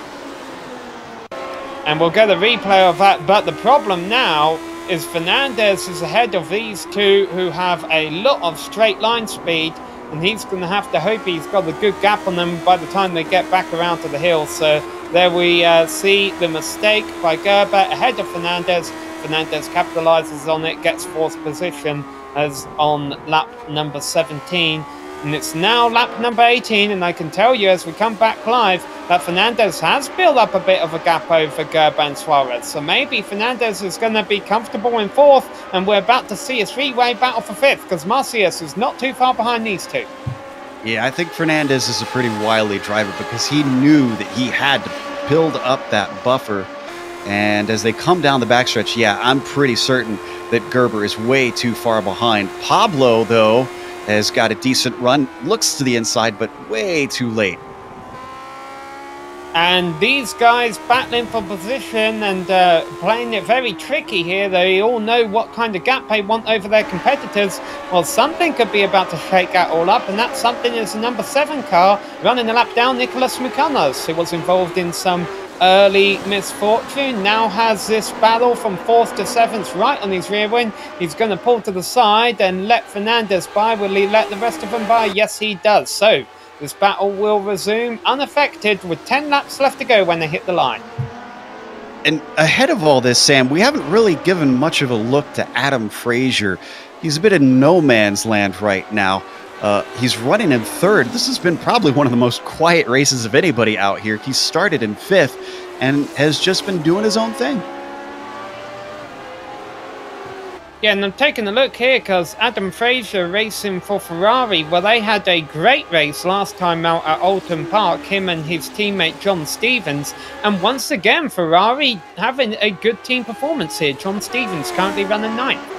And we'll get a replay of that. But the problem now is Fernandez is ahead of these two who have a lot of straight line speed. And he's going to have to hope he's got a good gap on them by the time they get back around to the hill. So there we see the mistake by Gerber ahead of Fernandez. Fernandez capitalizes on it, gets fourth position as on lap number 17. And it's now lap number 18, and I can tell you as we come back live that Fernandez has built up a bit of a gap over Gerber and Suarez. So maybe Fernandez is going to be comfortable in fourth, and we're about to see a three-way battle for fifth, because Macias is not too far behind these two. Yeah, I think Fernandez is a pretty wily driver because he knew that he had to build up that buffer. And as they come down the backstretch, yeah, I'm pretty certain that Gerber is way too far behind. Pablo, though, has got a decent run, looks to the inside, but way too late. And these guys battling for position and playing it very tricky here. They all know what kind of gap they want over their competitors. Well, something could be about to shake that all up, and that something is the number 7 car running the lap down, Nicolas Mucanos, who was involved in some early misfortune, now has this battle from 4th to 7th right on his rear wing. He's going to pull to the side and let Fernandez by. Will he let the rest of them by? Yes, he does. So this battle will resume unaffected with 10 laps left to go when they hit the line. And ahead of all this, Sam, we haven't really given much of a look to Adam Frazier. He's a bit in no man's land right now. He's running in 3rd. This has been probably one of the most quiet races of anybody out here. He started in 5th and has just been doing his own thing. Yeah, and I'm taking a look here because Adam Frazier racing for Ferrari. Well, they had a great race last time out at Alton Park, him and his teammate John Stevens. And once again, Ferrari having a good team performance here. John Stevens currently running 9th.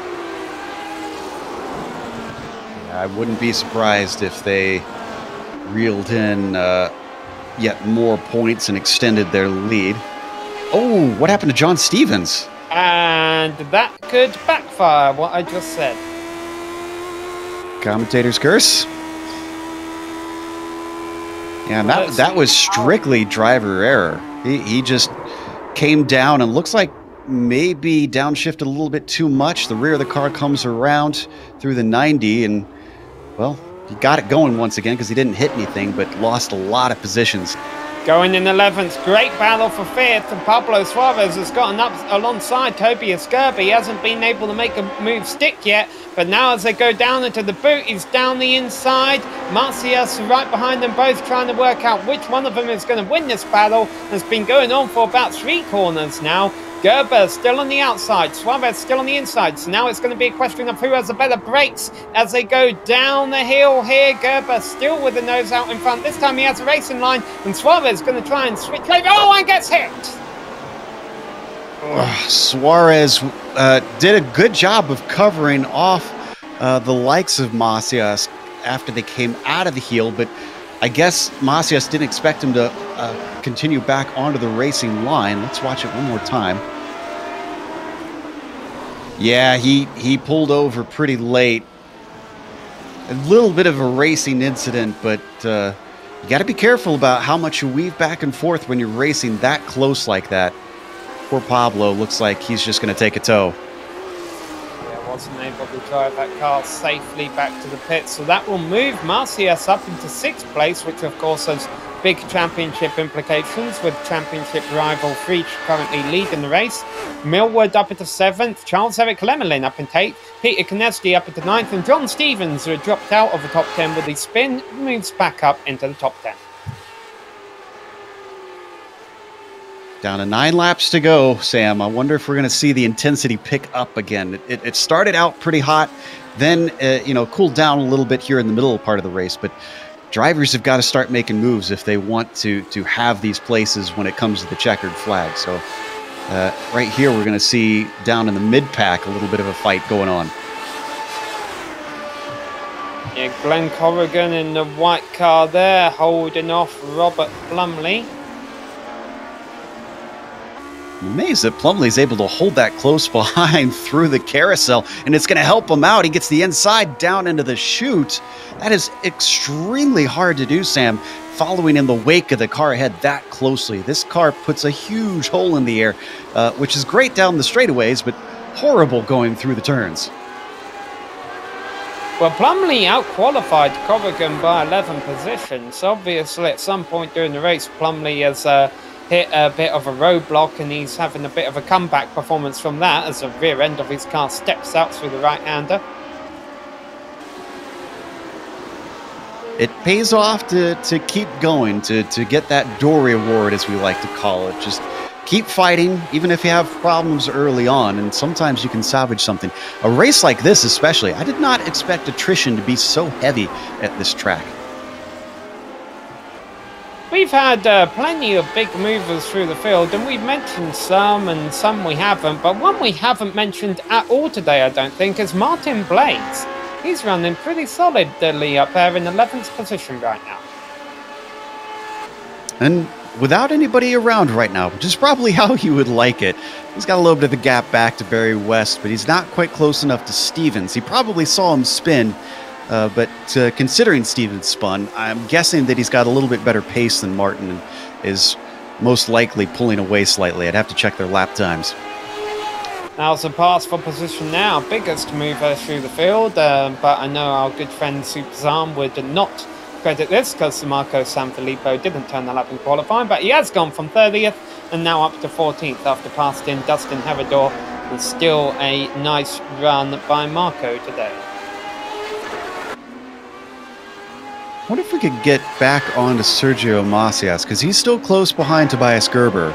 I wouldn't be surprised if they reeled in yet more points and extended their lead. Oh, what happened to John Stevens? And that could backfire, what I just said. Commentator's curse. Yeah, and that was strictly driver error. He just came down and looks like maybe downshifted a little bit too much. The rear of the car comes around through the 90 and, well, he got it going once again because he didn't hit anything, but lost a lot of positions. Going in 11th, great battle for 5th, and Pablo Suarez has gotten up alongside Tobias Gerber. He hasn't been able to make a move stick yet, but now as they go down into the boot, he's down the inside. Macias right behind them both, trying to work out which one of them is going to win this battle. It's been going on for about 3 corners now. Gerber still on the outside, Suarez still on the inside. So now it's going to be a question of who has the better brakes as they go down the hill here. Gerber still with the nose out in front. This time he has a racing line, and Suarez going to try and switch over. Oh, and gets hit! Suarez did a good job of covering off the likes of Macias after they came out of the heel, but I guess Macias didn't expect him to continue back onto the racing line. Let's watch it one more time. Yeah, he pulled over pretty late. A little bit of a racing incident, but you got to be careful about how much you weave back and forth when you're racing that close like that. Poor Pablo looks like he's just going to take a tow. Yeah, wasn't able to drive that car safely back to the pit, so that will move Macias up into 6th place, which of course has big championship implications, with championship rival Prix currently leading the race. Millward up into 7th, Charles-Eric Lemelin up into 8th, Peter Konecki up into 9th, and John Stevens, who had dropped out of the top 10 with his spin, moves back up into the top 10. Down to 9 laps to go, Sam. I wonder if we're going to see the intensity pick up again. It started out pretty hot, then, cooled down a little bit here in the middle part of the race. But drivers have got to start making moves if they want to have these places when it comes to the checkered flag. So right here, we're going to see down in the mid-pack a little bit of a fight going on. Yeah, Glen Corrigan in the white car there, holding off Robert Plumley. I'm amazed that Plumley's able to hold that close behind through the carousel, and it's going to help him out. He gets the inside down into the chute. That is extremely hard to do, Sam, following in the wake of the car ahead that closely. This car puts a huge hole in the air, which is great down the straightaways, but horrible going through the turns. Well, Plumley out-qualified Corrigan by 11 positions. Obviously, at some point during the race, Plumley has hit a bit of a roadblock, and he's having a bit of a comeback performance from that as the rear end of his car steps out through the right-hander. It pays off to keep going, to get that Dory Award, as we like to call it. Just keep fighting, even if you have problems early on, and sometimes you can salvage something. A race like this especially, I did not expect attrition to be so heavy at this track. We've had plenty of big movers through the field, and we've mentioned some and some we haven't, but one we haven't mentioned at all today, I don't think, is Martin Blades. He's running pretty solidly up there in 11th position right now. And without anybody around right now, which is probably how you would like it. He's got a little bit of the gap back to Barry West, but he's not quite close enough to Stevens. He probably saw him spin. But considering Stevens spun, I'm guessing that he's got a little bit better pace than Martin and is most likely pulling away slightly. I'd have to check their lap times. Now's the pass for position now. Biggest mover through the field, but I know our good friend Superzarm would not credit this because Marco Sanfilippo didn't turn the lap in qualifying, but he has gone from 30th and now up to 14th after passing Dustin Herodor, and still a nice run by Marco today. What if we could get back onto Sergio Macias, because he's still close behind Tobias Gerber.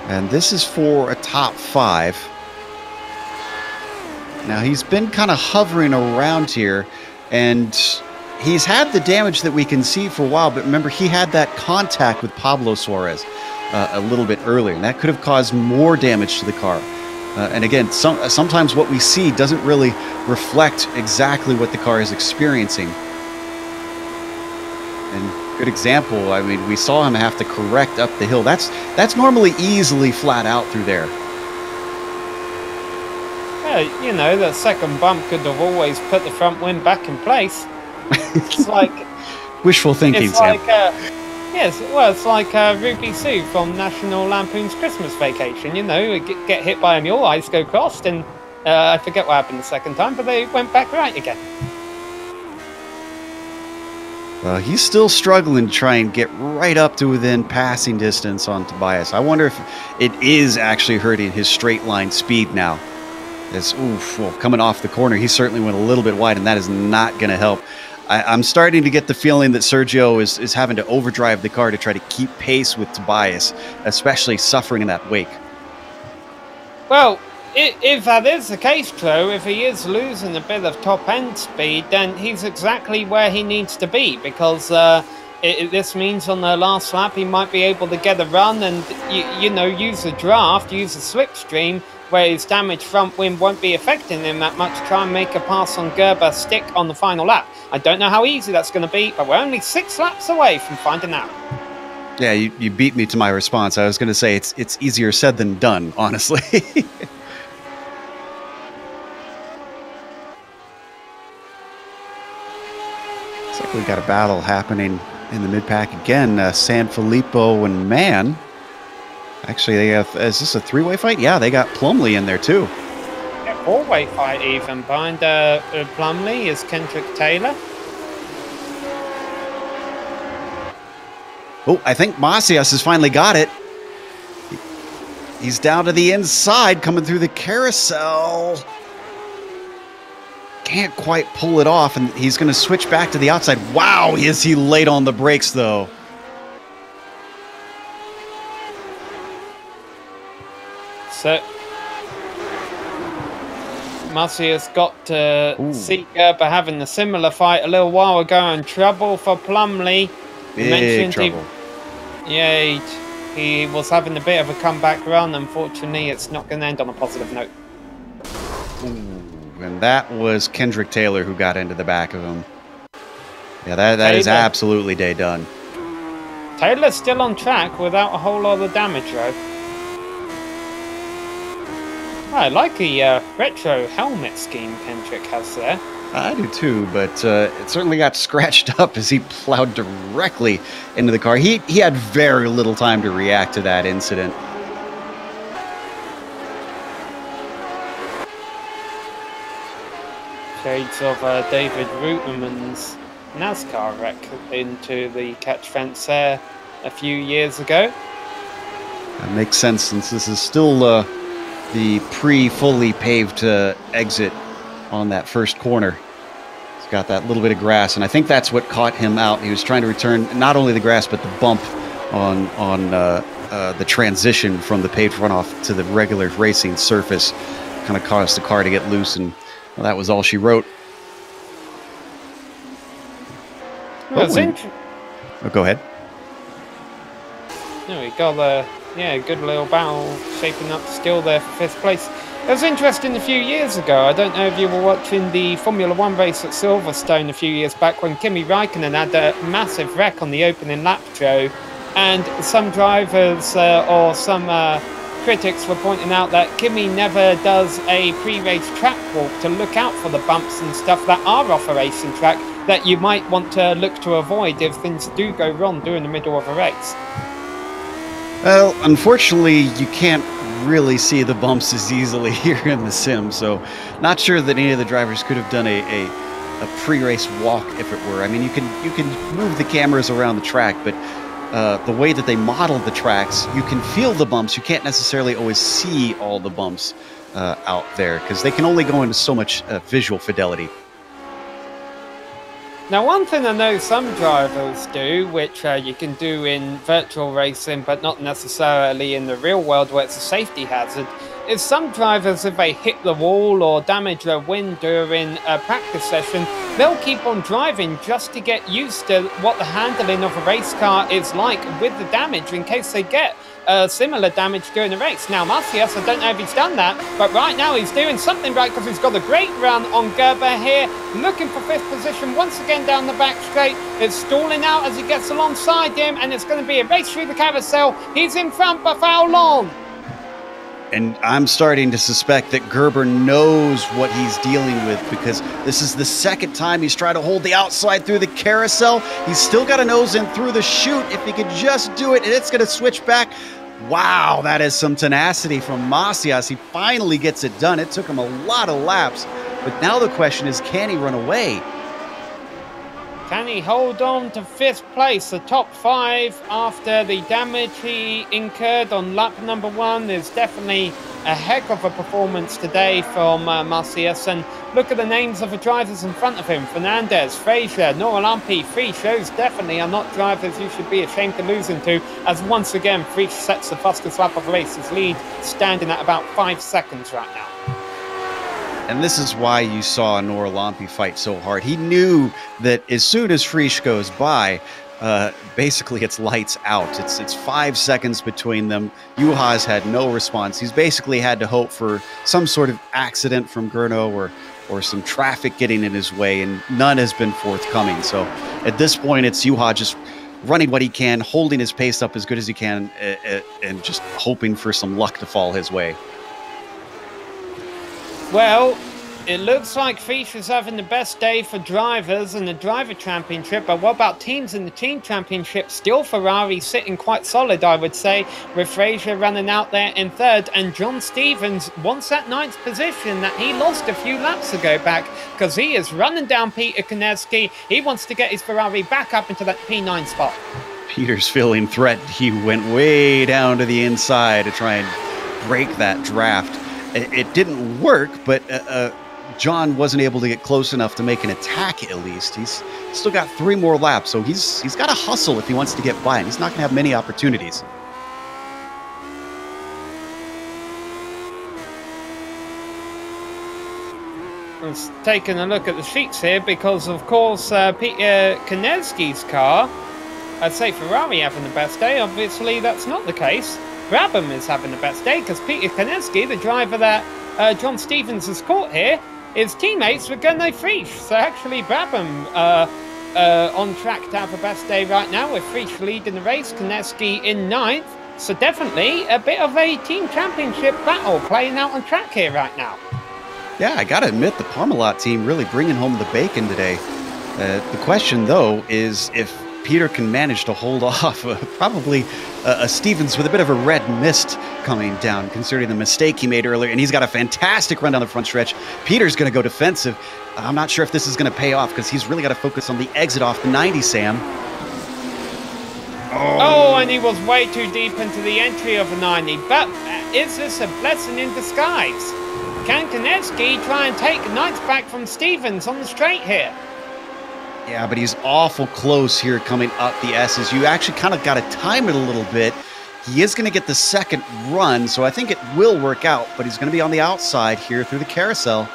And this is for a top 5. Now, he's been kind of hovering around here, and he's had the damage that we can see for a while, but remember, he had that contact with Pablo Suarez a little bit earlier, and that could have caused more damage to the car. And again, sometimes what we see doesn't really reflect exactly what the car is experiencing. And good example, I mean, we saw him have to correct up the hill. That's normally easily flat out through there. Yeah, you know, the second bump could have always put the front wing back in place. It's like wishful thinking, it's Sam. like, yes, well, it's like Ruby Sue from National Lampoon's Christmas Vacation. You know, get hit by a mule, eyes go crossed, and I forget what happened the second time, but they went back right again. Well, he's still struggling to try and get right up to within passing distance on Tobias. I wonder if it is actually hurting his straight line speed now. As, well, coming off the corner, he certainly went a little bit wide, and that is not going to help. I'm starting to get the feeling that Sergio is having to overdrive the car to try to keep pace with Tobias, especially suffering in that wake. Well, if that is the case, Joe, if he is losing a bit of top-end speed, then he's exactly where he needs to be, because this means on the last lap he might be able to get a run and, you know, use the draft, use the slipstream, where his damaged front wing won't be affecting him that much, try and make a pass on Gerber stick on the final lap. I don't know how easy that's going to be, but we're only 6 laps away from finding out. Yeah, you beat me to my response. I was going to say it's easier said than done, honestly. Looks like we got a battle happening in the mid-pack again. Sanfilippo and Mann. Actually, they have. Is this a 3-way fight? Yeah, they got Plumley in there too. Yeah, 4-way fight even. Behind Plumley is Kendrick Taylor. Oh, I think Macias has finally got it. He's down to the inside, coming through the carousel. Can't quite pull it off, and he's going to switch back to the outside. Wow, is he late on the brakes, though. So Macias got to see Gerber having a similar fight a little while ago, and trouble for Plumley. Big trouble. He was having a bit of a comeback run. Unfortunately, it's not going to end on a positive note. Ooh, and that was Kendrick Taylor who got into the back of him. Yeah, that is absolutely day done. Taylor's still on track without a whole lot of damage, though. I like the retro helmet scheme Kendrick has there. I do too, but it certainly got scratched up as he plowed directly into the car. He had very little time to react to that incident. Shades of David Ruterman's NASCAR wreck into the catch fence there a few years ago. That makes sense, since this is still the pre-fully paved exit on that first corner. It's got that little bit of grass, and I think that's what caught him out. He was trying to return not only the grass, but the bump on the transition from the paved runoff to the regular racing surface. Kind of caused the car to get loose, and well, that was all she wrote. Oh, go ahead. No, we got a good little battle shaping up still there for 5th place. It was interesting a few years ago. I don't know if you were watching the Formula 1 race at Silverstone a few years back when Kimi Raikkonen had a massive wreck on the opening lap, Joe. And some drivers or some critics were pointing out that Kimi never does a pre-race track walk to look out for the bumps and stuff that are off a racing track that you might want to look to avoid if things do go wrong during the middle of a race. Well, unfortunately, you can't really see the bumps as easily here in the sim, so not sure that any of the drivers could have done a pre-race walk if it were. I mean, you can move the cameras around the track, but the way that they model the tracks, you can feel the bumps. You can't necessarily always see all the bumps out there, because they can only go into so much visual fidelity. Now, one thing I know some drivers do, which you can do in virtual racing, but not necessarily in the real world where it's a safety hazard, is some drivers, if they hit the wall or damage their wind during a practice session, they'll keep on driving just to get used to what the handling of a race car is like with the damage in case they get similar damage during the race. Now, Macias, I don't know if he's done that, but right now he's doing something right because he's got a great run on Gerber here, looking for 5th position once again down the back straight. It's stalling out as he gets alongside him, and it's going to be a race through the carousel. He's in front, but for how long? And I'm starting to suspect that Gerber knows what he's dealing with, because this is the second time he's tried to hold the outside through the carousel. He's still got a nose in through the chute. If he could just do it, and it's going to switch back. Wow, that is some tenacity from Macias. He finally gets it done. It took him a lot of laps, but now the question is, can he run away? Can he hold on to 5th place, the top 5, after the damage he incurred on lap number 1? Is definitely a heck of a performance today from Macias. And look at the names of the drivers in front of him. Fernandez, Frazier, Noralampi. 3 shows definitely are not drivers you should be ashamed to losing to, as once again, 3 sets the fastest lap of the race. His lead standing at about 5 seconds right now. And this is why you saw Noralampi fight so hard. He knew that as soon as Frisch goes by, basically it's lights out. It's 5 seconds between them. Juhas had no response. He's basically had to hope for some sort of accident from Gurno or some traffic getting in his way, and none has been forthcoming. So at this point, it's Juha just running what he can, holding his pace up as good as he can, and just hoping for some luck to fall his way. Well, it looks like Fish is having the best day for drivers in the driver championship, but what about teams in the team championship? Still Ferrari sitting quite solid, I would say, with Frazier running out there in 3rd, and John Stevens wants that 9th position that he lost a few laps ago back, because he is running down Peter Konevsky. He wants to get his Ferrari back up into that P9 spot. Peter's feeling threatened. He went way down to the inside to try and break that draft. It didn't work, but John wasn't able to get close enough to make an attack, at least. He's still got 3 more laps, so he's got to hustle if he wants to get by, and he's not going to have many opportunities. was taking a look at the sheets here because, of course, Peter Konecki's car, I'd say Ferrari having the best day. Obviously, that's not the case. Brabham is having the best day because Peter Konecki, the driver that John Stevens has caught here, is teammates with Glen Frisch. So actually, Brabham on track to have the best day right now with Frisch leading the race, Konecki in 9th. So definitely a bit of a team championship battle playing out on track here right now. Yeah, I gotta admit, the Parmalat team really bringing home the bacon today. The question, though, is if Peter can manage to hold off probably a Stevens with a bit of a red mist coming down, considering the mistake he made earlier, and he's got a fantastic run down the front stretch. Peter's going to go defensive. I'm not sure if this is going to pay off because he's really got to focus on the exit off the 90, Sam. Oh, and he was way too deep into the entry of the 90, but is this a blessing in disguise? Can Konecki try and take 9th back from Stevens on the straight here? Yeah, but he's awful close here coming up the S's. You actually kind of got to time it a little bit. He is going to get the second run, so I think it will work out, but he's going to be on the outside here through the carousel.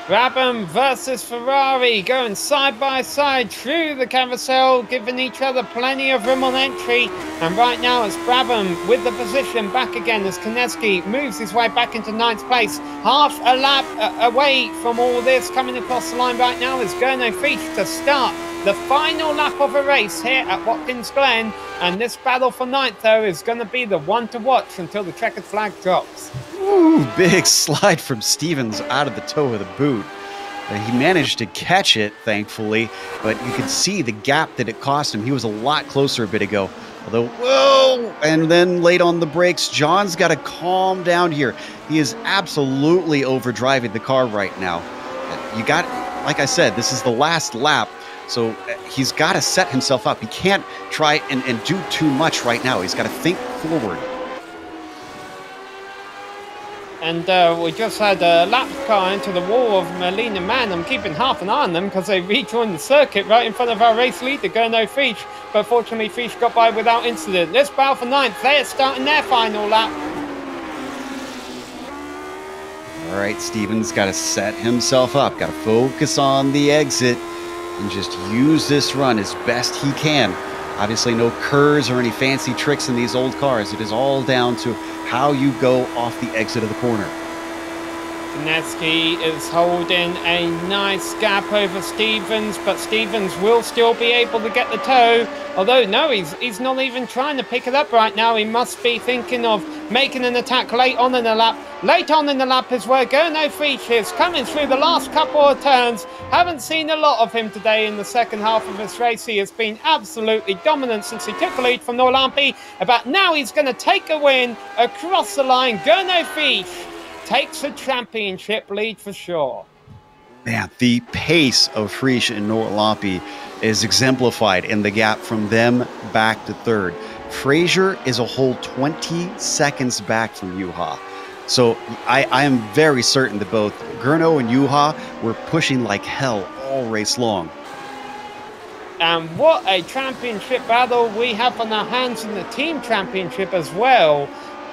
Brabham versus Ferrari going side by side through the carousel, giving each other plenty of room on entry. And right now it's Brabham with the position back again as Konecki moves his way back into 9th place. Half a lap away from all this. Coming across the line right now is Glen Frisch to start the final lap of a race here at Watkins Glen. And this battle for 9th, though, is going to be the one to watch until the checkered flag drops. Ooh, big slide from Stevens out of the toe of the boot. He managed to catch it, thankfully, but you could see the gap that it cost him. He was a lot closer a bit ago. Although, whoa! And then late on the brakes, John's got to calm down here. He is absolutely overdriving the car right now. You got, like I said, this is the last lap, so he's got to set himself up. He can't try and do too much right now. He's got to think forward. And we just had a lap car into the wall of Melina Mann. I'm keeping half an eye on them because they rejoined the circuit right in front of our race leader, Glen Frisch. But fortunately, Frisch got by without incident. Let's battle for 9th. They're starting their final lap. All right, Stevens got to set himself up. Got to focus on the exit and just use this run as best he can. Obviously, no curves or any fancy tricks in these old cars. It is all down to how you go off the exit of the corner. Konecki is holding a nice gap over Stevens, but Stevens will still be able to get the toe. Although, no, he's not even trying to pick it up right now. He must be thinking of making an attack late on in the lap. Late on in the lap is where Glen Frisch is coming through the last couple of turns. Haven't seen a lot of him today in the second half of this race. He has been absolutely dominant since he took the lead from Norlampi. But now he's going to take a win across the line. Glen Frisch takes a championship lead for sure. Man, the pace of Frisch and Norlampi is exemplified in the gap from them back to third. Frazier is a whole 20 seconds back from Juha. So I am very certain that both Gurno and Juha were pushing like hell all race long. And what a championship battle we have on our hands in the team championship as well.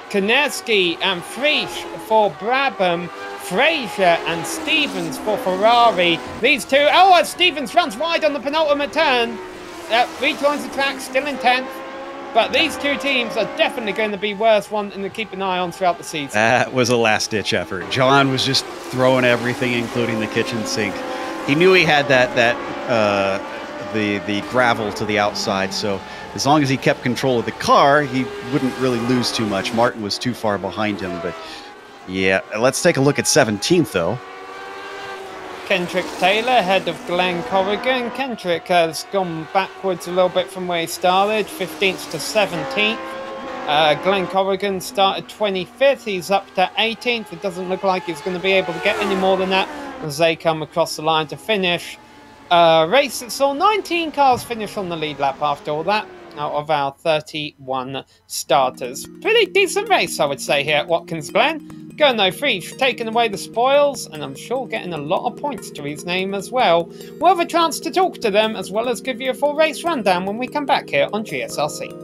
Konecki and Frisch for Brabham, Frazier and Stevens for Ferrari. These two, as Stevens runs wide on the penultimate turn, rejoins the track, still in 10th. But these two teams are definitely going to be worth one to keep an eye on throughout the season. That was a last-ditch effort. John was just throwing everything, including the kitchen sink. He knew he had the gravel to the outside, so as long as he kept control of the car, he wouldn't really lose too much. Martin was too far behind him, but yeah. Let's take a look at 17th, though. Kendrick Taylor ahead of Glen Corrigan. Kendrick has gone backwards a little bit from where he started, 15th to 17th. Glen Corrigan started 25th. He's up to 18th. It doesn't look like he's going to be able to get any more than that as they come across the line to finish. Race that saw 19 cars finish on the lead lap after all that, out of our 31 starters. Pretty decent race, I would say, here at Watkins Glen. Glen Frisch taking away the spoils, and I'm sure getting a lot of points to his name as well. We'll have a chance to talk to them, as well as give you a full race rundown when we come back here on GSRC.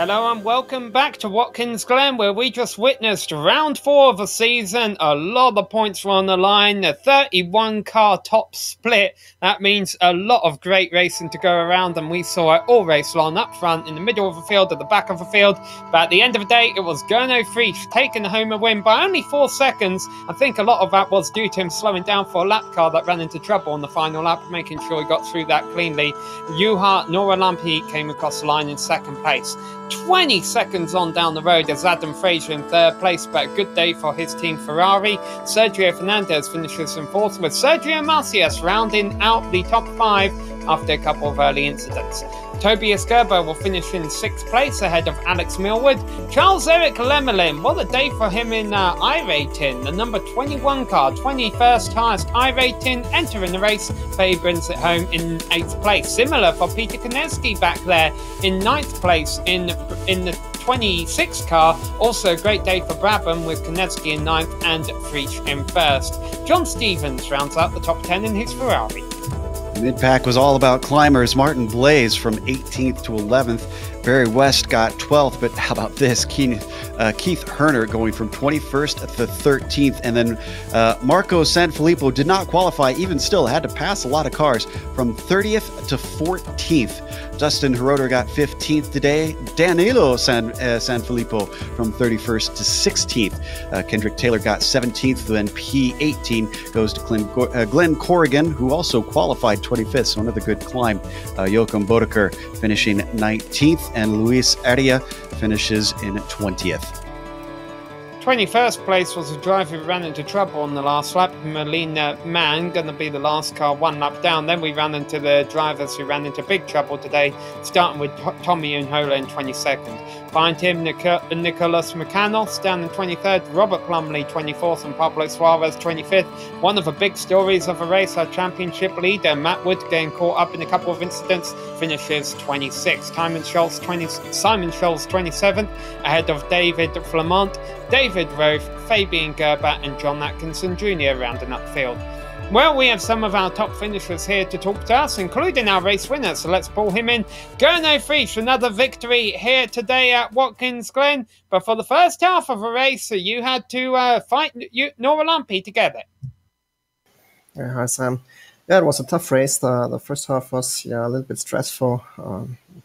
Hello and welcome back to Watkins Glen, where we just witnessed round 4 of the season. A lot of points were on the line, a 31-car top split. That means a lot of great racing to go around, and we saw it all race long up front, in the middle of the field, at the back of the field. But at the end of the day, it was Gurno Frisch taking home a win by only 4 seconds. I think a lot of that was due to him slowing down for a lap car that ran into trouble on the final lap, making sure he got through that cleanly. Juha Noralampi came across the line in second place. 20 seconds on down the road as Adam Fraser in third place, but a good day for his team Ferrari. Sergio Fernandez finishes in fourth, with Sergio Macias rounding out the top 5 after a couple of early incidents. Tobias Gerber will finish in 6th place ahead of Alex Millwood. Charles-Eric Lemelin, what a day for him in iRacing. The number 21 car, 21st highest iRacing, entering the race, but he brings it home in 8th place. Similar for Peter Koneski back there in 9th place in the 26 car. Also a great day for Brabham, with Koneski in 9th and Frisch in 1st. John Stevens rounds out the top 10 in his Ferrari. Mid-pack was all about climbers. Martin Blaze from 18th to 11th. Barry West got 12th, but how about this? Keith Herner going from 21st to 13th. And then Marco Sanfilippo did not qualify, even still had to pass a lot of cars, from 30th to 14th. Justin Heroder got 15th today. Danilo Sanfilippo from 31st to 16th. Kendrick Taylor got 17th, then P18 goes to Glen Corrigan, who also qualified 25th, so another good climb. Joachim Bodeker finishing 19th, and Luis Aria finishes in 20th. 21st place was a driver who ran into trouble on the last lap. Melina Mann, going to be the last car, 1 lap down. Then we ran into the drivers who ran into big trouble today, starting with Tommy Unhola in 22nd. Behind him, Nicolas Mecanos down in 23rd, Robert Plumley 24th, and Pablo Suarez 25th. One of the big stories of the race, our championship leader, Matt Wood, getting caught up in a couple of incidents, finishes 26th. Simon Scholes 27th, ahead of David Flamont, David Rove, Fabian Gerber, and John Atkinson Jr. rounding up the field. Well, we have some of our top finishers here to talk to us, including our race winner, so let's pull him in. Gurno Frisch, another victory here today at Watkins Glen, but for the first half of the race, you had to fight Noralampi to get it. Yeah, hi Sam. Yeah, it was a tough race. The first half was a little bit stressful.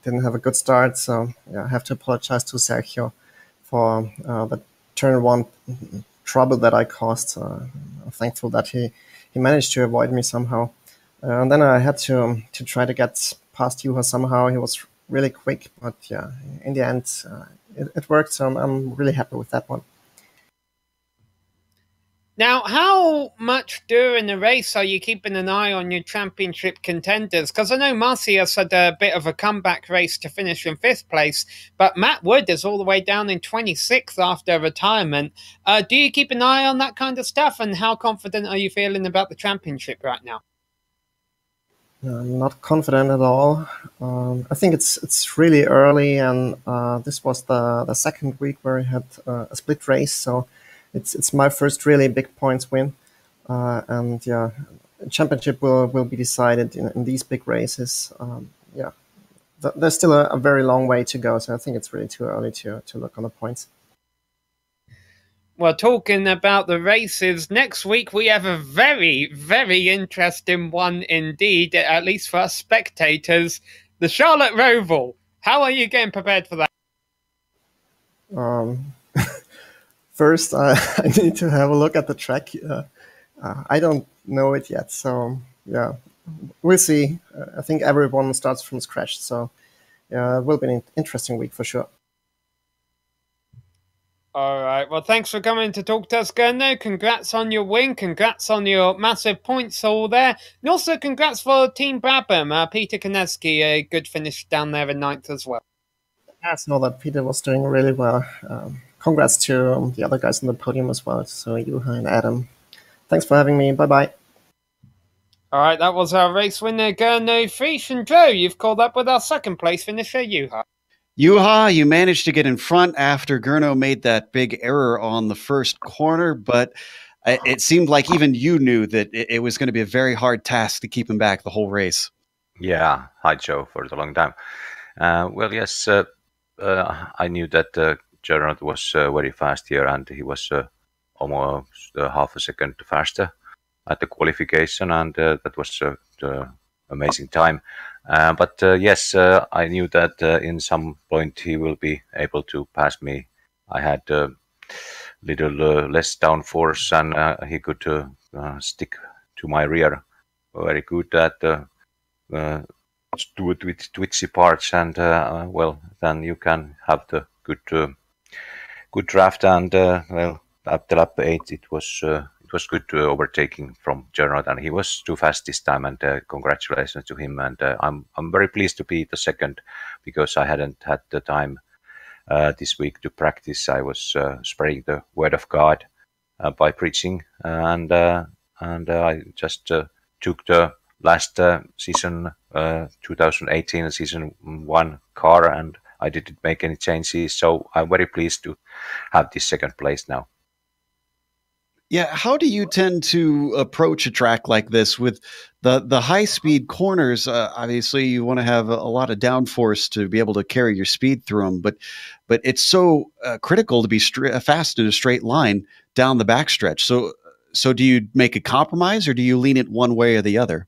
Didn't have a good start, so I have to apologize to Sergio for the turn 1 trouble that I caused. I'm thankful that he managed to avoid me somehow. And then I had to try to get past Juha somehow. He was really quick, but yeah, in the end, it worked, so I'm really happy with that one. Now, how much during the race are you keeping an eye on your championship contenders? Because I know Macias had a bit of a comeback race to finish in 5th place, but Matt Wood is all the way down in 26th after retirement. Do you keep an eye on that kind of stuff, and how confident are you feeling about the championship right now? I'm not confident at all. I think it's really early, and this was the second week where I had a split race, so it's my first really big points win, and yeah, championship will be decided in these big races. There's still a very long way to go, so I think it's really too early to look on the points. Well, talking about the races, next week we have a very, very interesting one indeed, at least for us spectators, the Charlotte Roval. How are you getting prepared for that? First, I need to have a look at the track. I don't know it yet, so yeah, we'll see. I think everyone starts from scratch, so yeah, it will be an interesting week for sure. All right, well, thanks for coming to talk to us, Gurno. Congrats on your win. Congrats on your massive points all there. And also congrats for Team Brabham. Peter Koneski, a good finish down there in 9th as well. I know that Peter was doing really well. Congrats to the other guys on the podium as well, so Juha and Adam. Thanks for having me. Bye-bye. All right, that was our race winner, Gurno Frisch. And Joe, you've called up with our 2nd place finisher, Juha. Juha, you managed to get in front after Gurno made that big error on the first corner, but it seemed like even you knew that it was going to be a very hard task to keep him back the whole race. Yeah, hi Joe, for the long time. Well, yes, I knew that Gernot was very fast here, and he was almost half a second faster at the qualification, and that was the amazing time. But yes, I knew that in some point he will be able to pass me. I had little less downforce, and he could stick to my rear very good at do it with twitchy parts, and well, then you can have the good draft, and well, up to lap 8 it was good overtaking from Gernot, and he was too fast this time, and congratulations to him, and I'm very pleased to be the second, because I hadn't had the time this week to practice. I was spreading the word of God by preaching, and I just took the last season 2018 season 1 car, and I didn't make any changes, so I'm very pleased to have this second place now. Yeah, how do you tend to approach a track like this with the high speed corners? Obviously, you want to have a lot of downforce to be able to carry your speed through them, but it's so critical to be fast in a straight line down the backstretch. So do you make a compromise, or do you lean it one way or the other?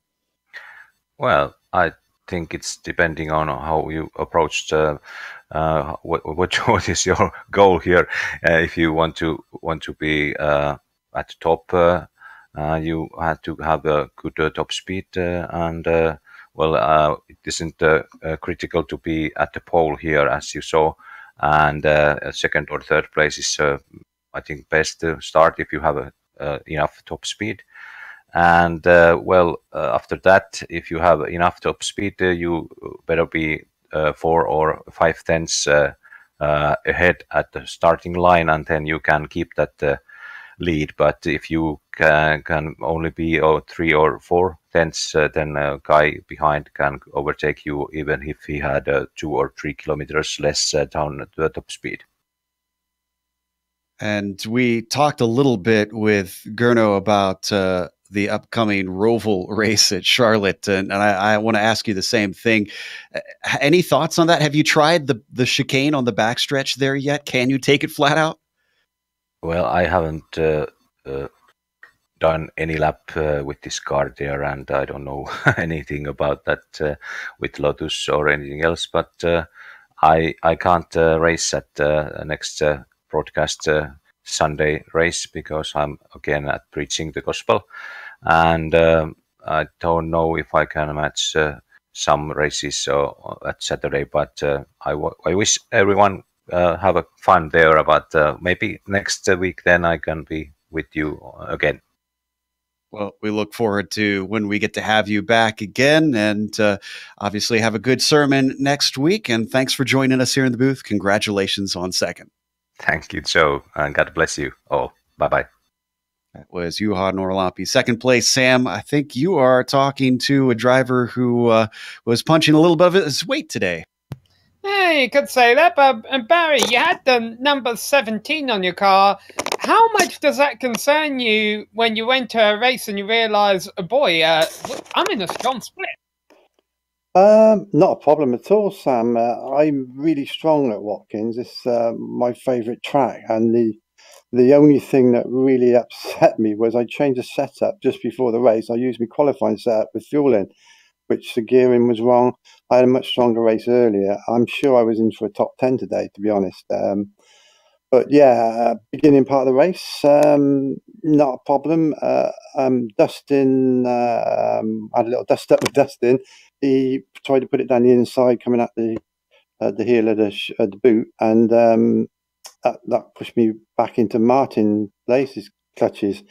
Well, I think it's depending on how you approach what is your goal here. If you want to be at the top, you have to have a good top speed, and well, it isn't critical to be at the pole here, as you saw, and second or third place is I think best to start if you have enough top speed. And well, after that, if you have enough top speed, you better be 4 or 5 tenths ahead at the starting line, and then you can keep that lead. But if you can only be 3 or 4 tenths, then a guy behind can overtake you, even if he had 2 or 3 kilometers less down the top speed. And we talked a little bit with Gernot about the upcoming Roval race at Charlotte, and I want to ask you the same thing. Any thoughts on that? Have you tried the chicane on the backstretch there yet? Can you take it flat out? Well, I haven't done any lap with this car there, and I don't know anything about that with Lotus or anything else. But I can't race at next broadcast Sunday race, because I'm again at preaching the gospel, and I don't know if I can match some races at Saturday. But I wish everyone have a fun there, but maybe next week then I can be with you again. Well, we look forward to when we get to have you back again, and obviously have a good sermon next week. And thanks for joining us here in the booth. Congratulations on second. Thank you, Joe, and God bless you all. Bye-bye. That was Juha Norlampi. Second place, Sam. I think you are talking to a driver who was punching a little bit of his weight today. Yeah, you could say that, but Barry, you had the number 17 on your car. How much does that concern you when you enter a race and you realise, oh boy, I'm in a strong split? Not a problem at all, Sam. I'm really strong at Watkins. It's my favourite track, and the only thing that really upset me was I changed the setup just before the race. I used my qualifying setup with fuel in, which the gearing was wrong. I had a much stronger race earlier. I'm sure I was in for a top 10 today, to be honest. But yeah, beginning part of the race, not a problem. Dustin, I had a little dust up with Dustin. He tried to put it down the inside, coming at the heel of the boot, and that pushed me back into Martin Lace's clutches.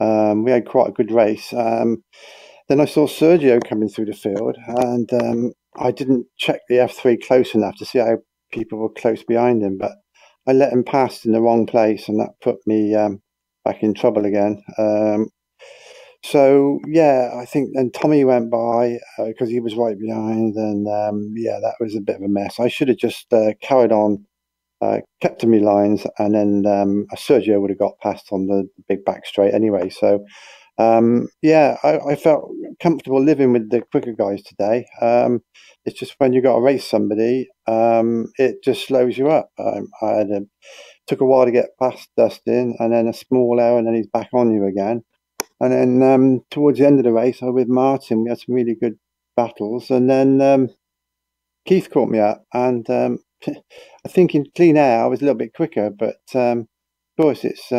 We had quite a good race. Then I saw Sergio coming through the field, and I didn't check the F3 close enough to see how people were close behind him, but I let him pass in the wrong place, and that put me back in trouble again. So yeah, I think then Tommy went by because he was right behind, and yeah, that was a bit of a mess. I should have just carried on, kept to my lines, and then Sergio would have got past on the big back straight anyway. So Yeah, I felt comfortable living with the quicker guys today. It's just when you got to race somebody, it just slows you up. Took a while to get past Dustin, and then a small error, and then he's back on you again. And then towards the end of the race, I was with Martin. We had some really good battles, and then Keith caught me up, and I think in clean air I was a little bit quicker, but of course it's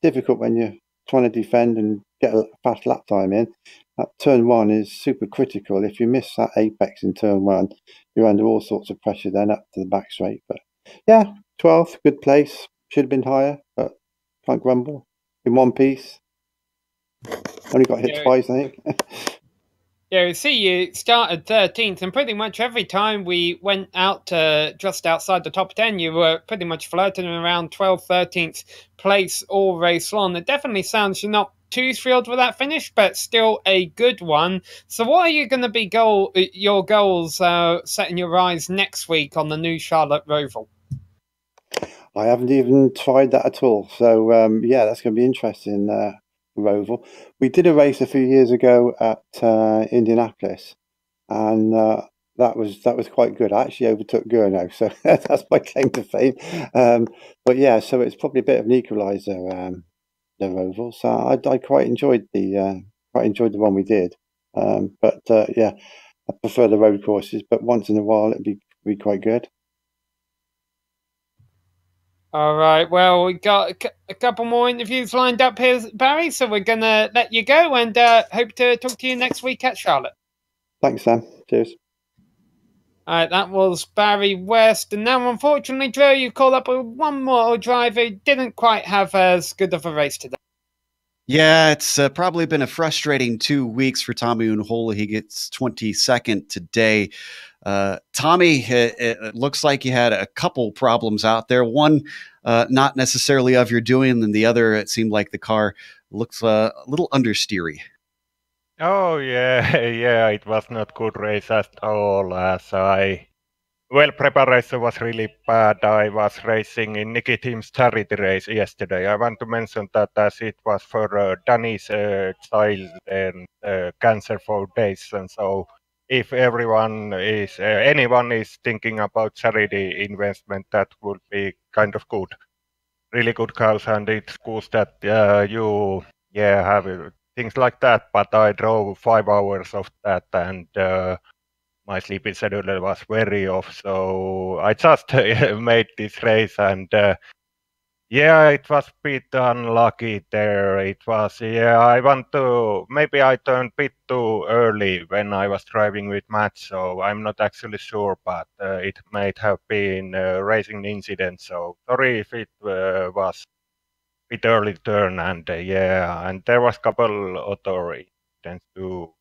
difficult when you're trying to defend and get a fast lap time in. That turn one is super critical. If you miss that apex in turn one, you're under all sorts of pressure then up to the back straight. But yeah, 12th, good place. Should have been higher, but can't grumble. In one piece. Only got hit twice, I think. Yeah, we see you started 13th, and pretty much every time we went out to just outside the top 10, you were pretty much flirting around 12th, 13th place all race long. It definitely sounds you're not too thrilled with that finish, but still a good one. So what are you going to be your goals setting your eyes next week on the new Charlotte Roval? I haven't even tried that at all. So yeah, that's going to be interesting. Roval. We did a race a few years ago at Indianapolis, and that was quite good. I actually overtook Gurno, so that's my claim to fame. But yeah, so it's probably a bit of an equaliser, the Roval. So I quite enjoyed the one we did. But yeah, I prefer the road courses, but once in a while it'd be quite good. All right, well, we got a couple more interviews lined up here, Barry, so we're going to let you go and hope to talk to you next week at Charlotte. Thanks, Sam. Cheers. All right, that was Barry West. And now, unfortunately, Joe, you called up with one more driver who didn't quite have as good of a race today. Yeah, it's probably been a frustrating 2 weeks for Tommy Unhola. He gets 22nd today. Tommy, it looks like you had a couple problems out there. One, not necessarily of your doing, and the other, it seemed like the car looks a little understeery. Oh, yeah, yeah, it was not good race at all. Preparation was really bad. I was racing in Nicky Team's charity race yesterday. I want to mention that as it was for Danny's child and cancer foundation. So if anyone is thinking about charity investment, that would be kind of good, really good cause, and it's good that you have things like that. But I drove 5 hours of that, and my sleeping schedule was very off, so I just made this race, and yeah, it was a bit unlucky there. It was, maybe I turned a bit too early when I was driving with Matt, so I'm not actually sure, but it might have been a racing incident, so sorry if it was a bit early turn, and yeah, and there was a couple other incidents too.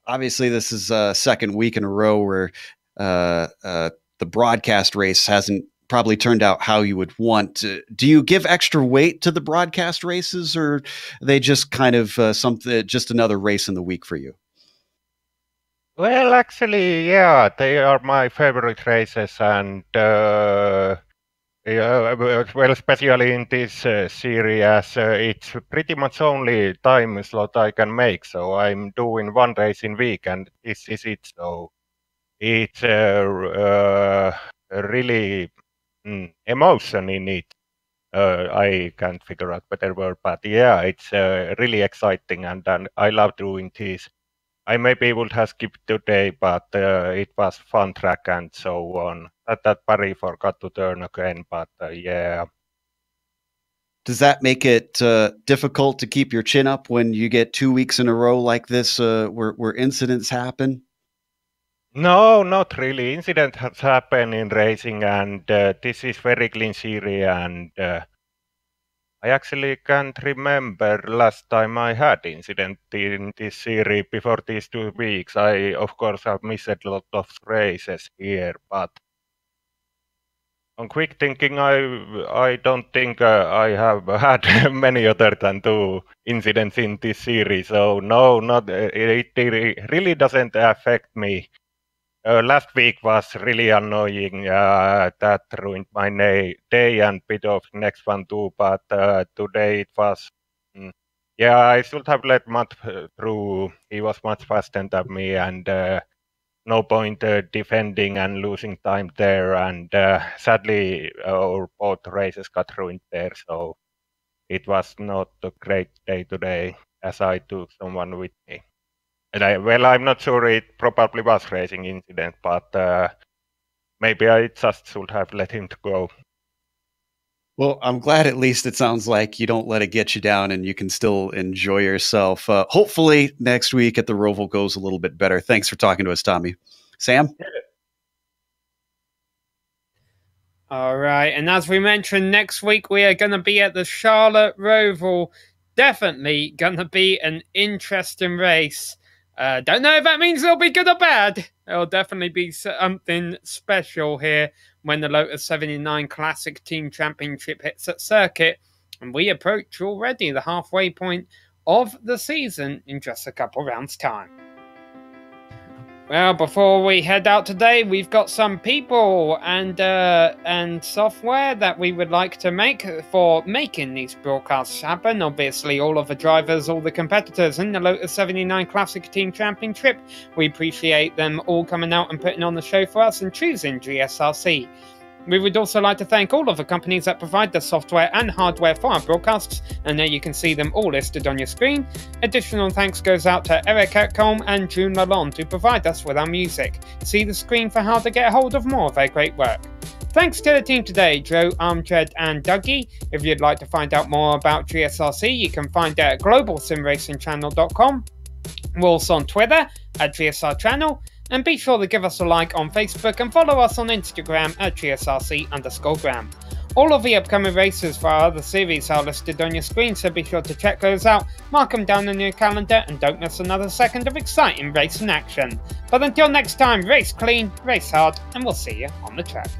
Obviously, this is a second week in a row where the broadcast race hasn't probably turned out how you would want. Do you give extra weight to the broadcast races, or are they just kind of just another race in the week for you? Well, actually, yeah, they are my favorite races, and well, especially in this series, it's pretty much only time slot I can make. So I'm doing one race in week, and this is it. So it's really emotion in it. I can't figure out better word, but yeah, it's really exciting, and I love doing this. I maybe would have skipped today, but it was fun track and so on. That Prix forgot to turn again, but yeah. Does that make it difficult to keep your chin up when you get 2 weeks in a row like this, where incidents happen? No, not really. Incident has happened in racing, and this is very clean series, and I actually can't remember last time I had incident in this series before these 2 weeks. I, of course, have missed a lot of races here, but on quick thinking, I don't think I have had many other than 2 incidents in this series. So no, not it really doesn't affect me. Last week was really annoying. That ruined my day and bit of next one too. But today it was Yeah, I should have let Matt through. He was much faster than me, and no point defending and losing time there. And sadly, our both races got ruined there, so it was not a great day today, as I took someone with me. And I'm not sure, it probably was racing incident, but maybe I just should have let him to go. Well, I'm glad at least it sounds like you don't let it get you down and you can still enjoy yourself. Hopefully next week at the Roval goes a little bit better. Thanks for talking to us, Tommy. Sam? All right, and as we mentioned, next week we are going to be at the Charlotte Roval. Definitely going to be an interesting race. Don't know if that means it'll be good or bad. It'll definitely be something special here when the Lotus 79 Classic Team Championship hits that circuit. And we approach already the halfway point of the season in just a couple rounds' time. Well, before we head out today, we've got some people and software that we would like to make for making these broadcasts happen. Obviously, all of the drivers, all the competitors in the Lotus 79 Classic Team Championship, we appreciate them all coming out and putting on the show for us and choosing GSRC. We would also like to thank all of the companies that provide the software and hardware for our broadcasts, and there you can see them all listed on your screen. Additional thanks goes out to Eric Ekholm and June Lalonde to provide us with our music. See the screen for how to get a hold of more of their great work. Thanks to the team today, Joe, Amjad and Dougie. If you'd like to find out more about GSRC, you can find it at globalsimracingchannel.com. We're also on Twitter at GSR Channel. And be sure to give us a like on Facebook and follow us on Instagram at GSRC_gram. All of the upcoming races for our other series are listed on your screen, so be sure to check those out, mark them down on your calendar, and don't miss another second of exciting racing action. But until next time, race clean, race hard, and we'll see you on the track.